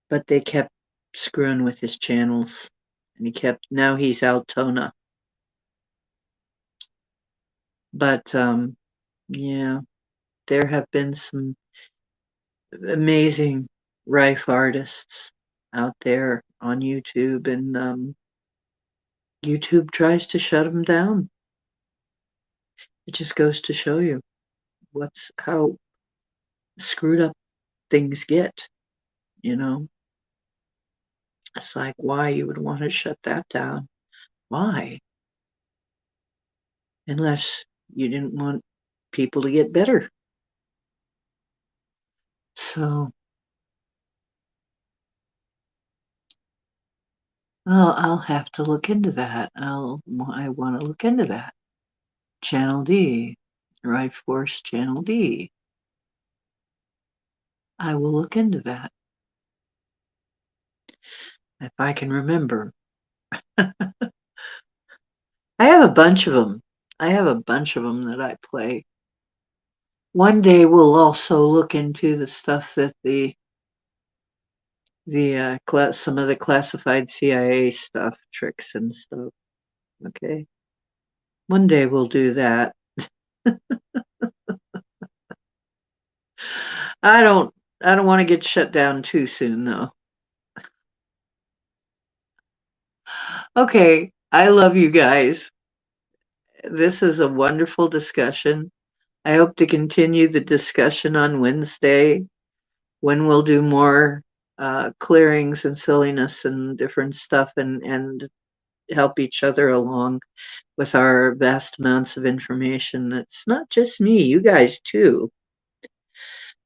But they kept screwing with his channels, and now he's Altona. But yeah, there have been some amazing rife artists out there on YouTube, and YouTube tries to shut them down. It just goes to show you how screwed up things get, you know. It's like, why you would want to shut that down? Why? Unless you didn't want people to get better. So, I'll have to look into that. I want to look into that. Channel D, Right Force Channel D. I will look into that if I can remember. I have a bunch of them. I have a bunch of them that I play. One day we'll also look into the stuff that some of the classified CIA stuff, tricks and stuff. Okay. One day we'll do that. I don't want to get shut down too soon though. Okay, I love you guys. This is a wonderful discussion. I hope to continue the discussion on Wednesday when we'll do more clearings and silliness and different stuff and help each other along with our vast amounts of information. That's not just me, you guys too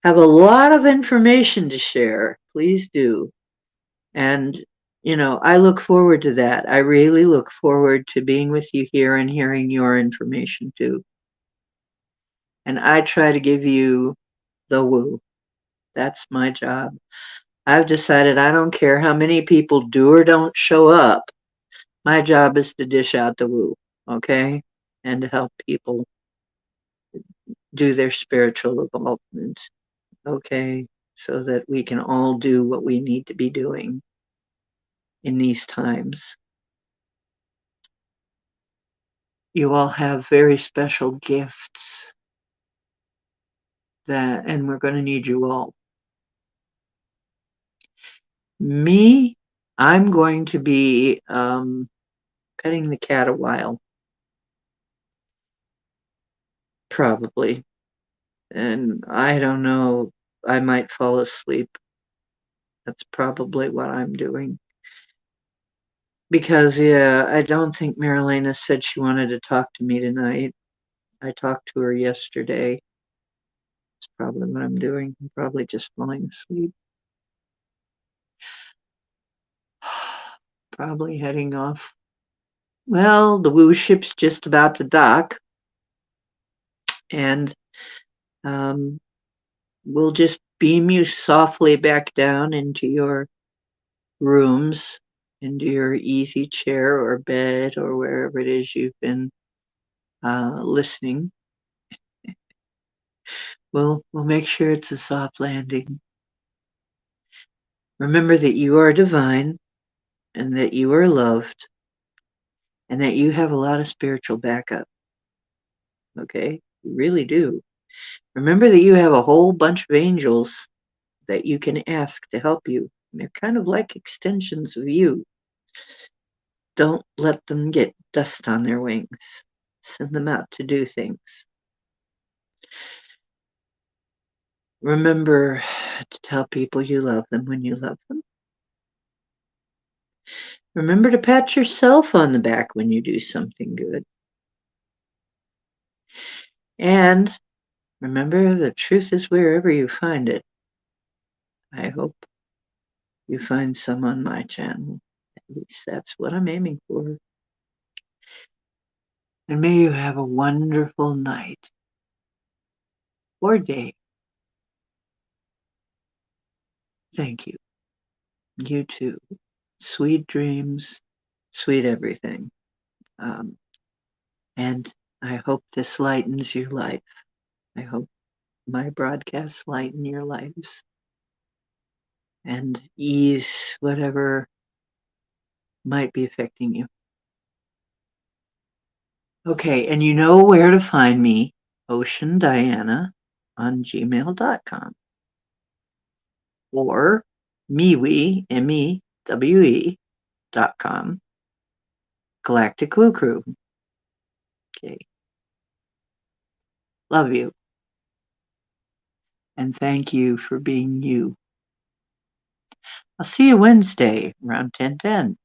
have a lot of information to share. Please do. And I look forward to that. I really look forward to being with you here and hearing your information too. And I try to give you the woo. That's my job. I've decided I don't care how many people do or don't show up. My job is to dish out the woo, okay? And to help people do their spiritual evolvement, okay? So that we can all do what we need to be doing in these times. You all have very special gifts and we're going to need you all. Me, I'm going to be petting the cat a while, probably. And I don't know, I might fall asleep. That's probably what I'm doing. Because, yeah, I don't think Marilena said she wanted to talk to me tonight. I talked to her yesterday. That's probably what I'm doing. I'm probably just falling asleep. Probably heading off. Well, the woo ship's just about to dock. And um, we'll just beam you softly back down into your rooms, into your easy chair or bed or wherever it is you've been listening. We'll make sure it's a soft landing. Remember that you are divine and that you are loved and that you have a lot of spiritual backup. Okay? You really do. Remember that you have a whole bunch of angels that you can ask to help you. They're kind of like extensions of you. Don't let them get dust on their wings. Send them out to do things. Remember to tell people you love them when you love them. Remember to pat yourself on the back when you do something good. And remember, the truth is wherever you find it. I hope you find some on my channel. At least that's what I'm aiming for. And may you have a wonderful night or day. Thank you. You too. Sweet dreams, sweet everything. And I hope this lightens your life. I hope my broadcasts lighten your lives and ease whatever might be affecting you. Okay, and you know where to find me, Ocean Diana on gmail.com or MeWe, MEWE.com, Galactic Woo Crew. Okay. Love you. And thank you for being you. I'll see you Wednesday around 10:10.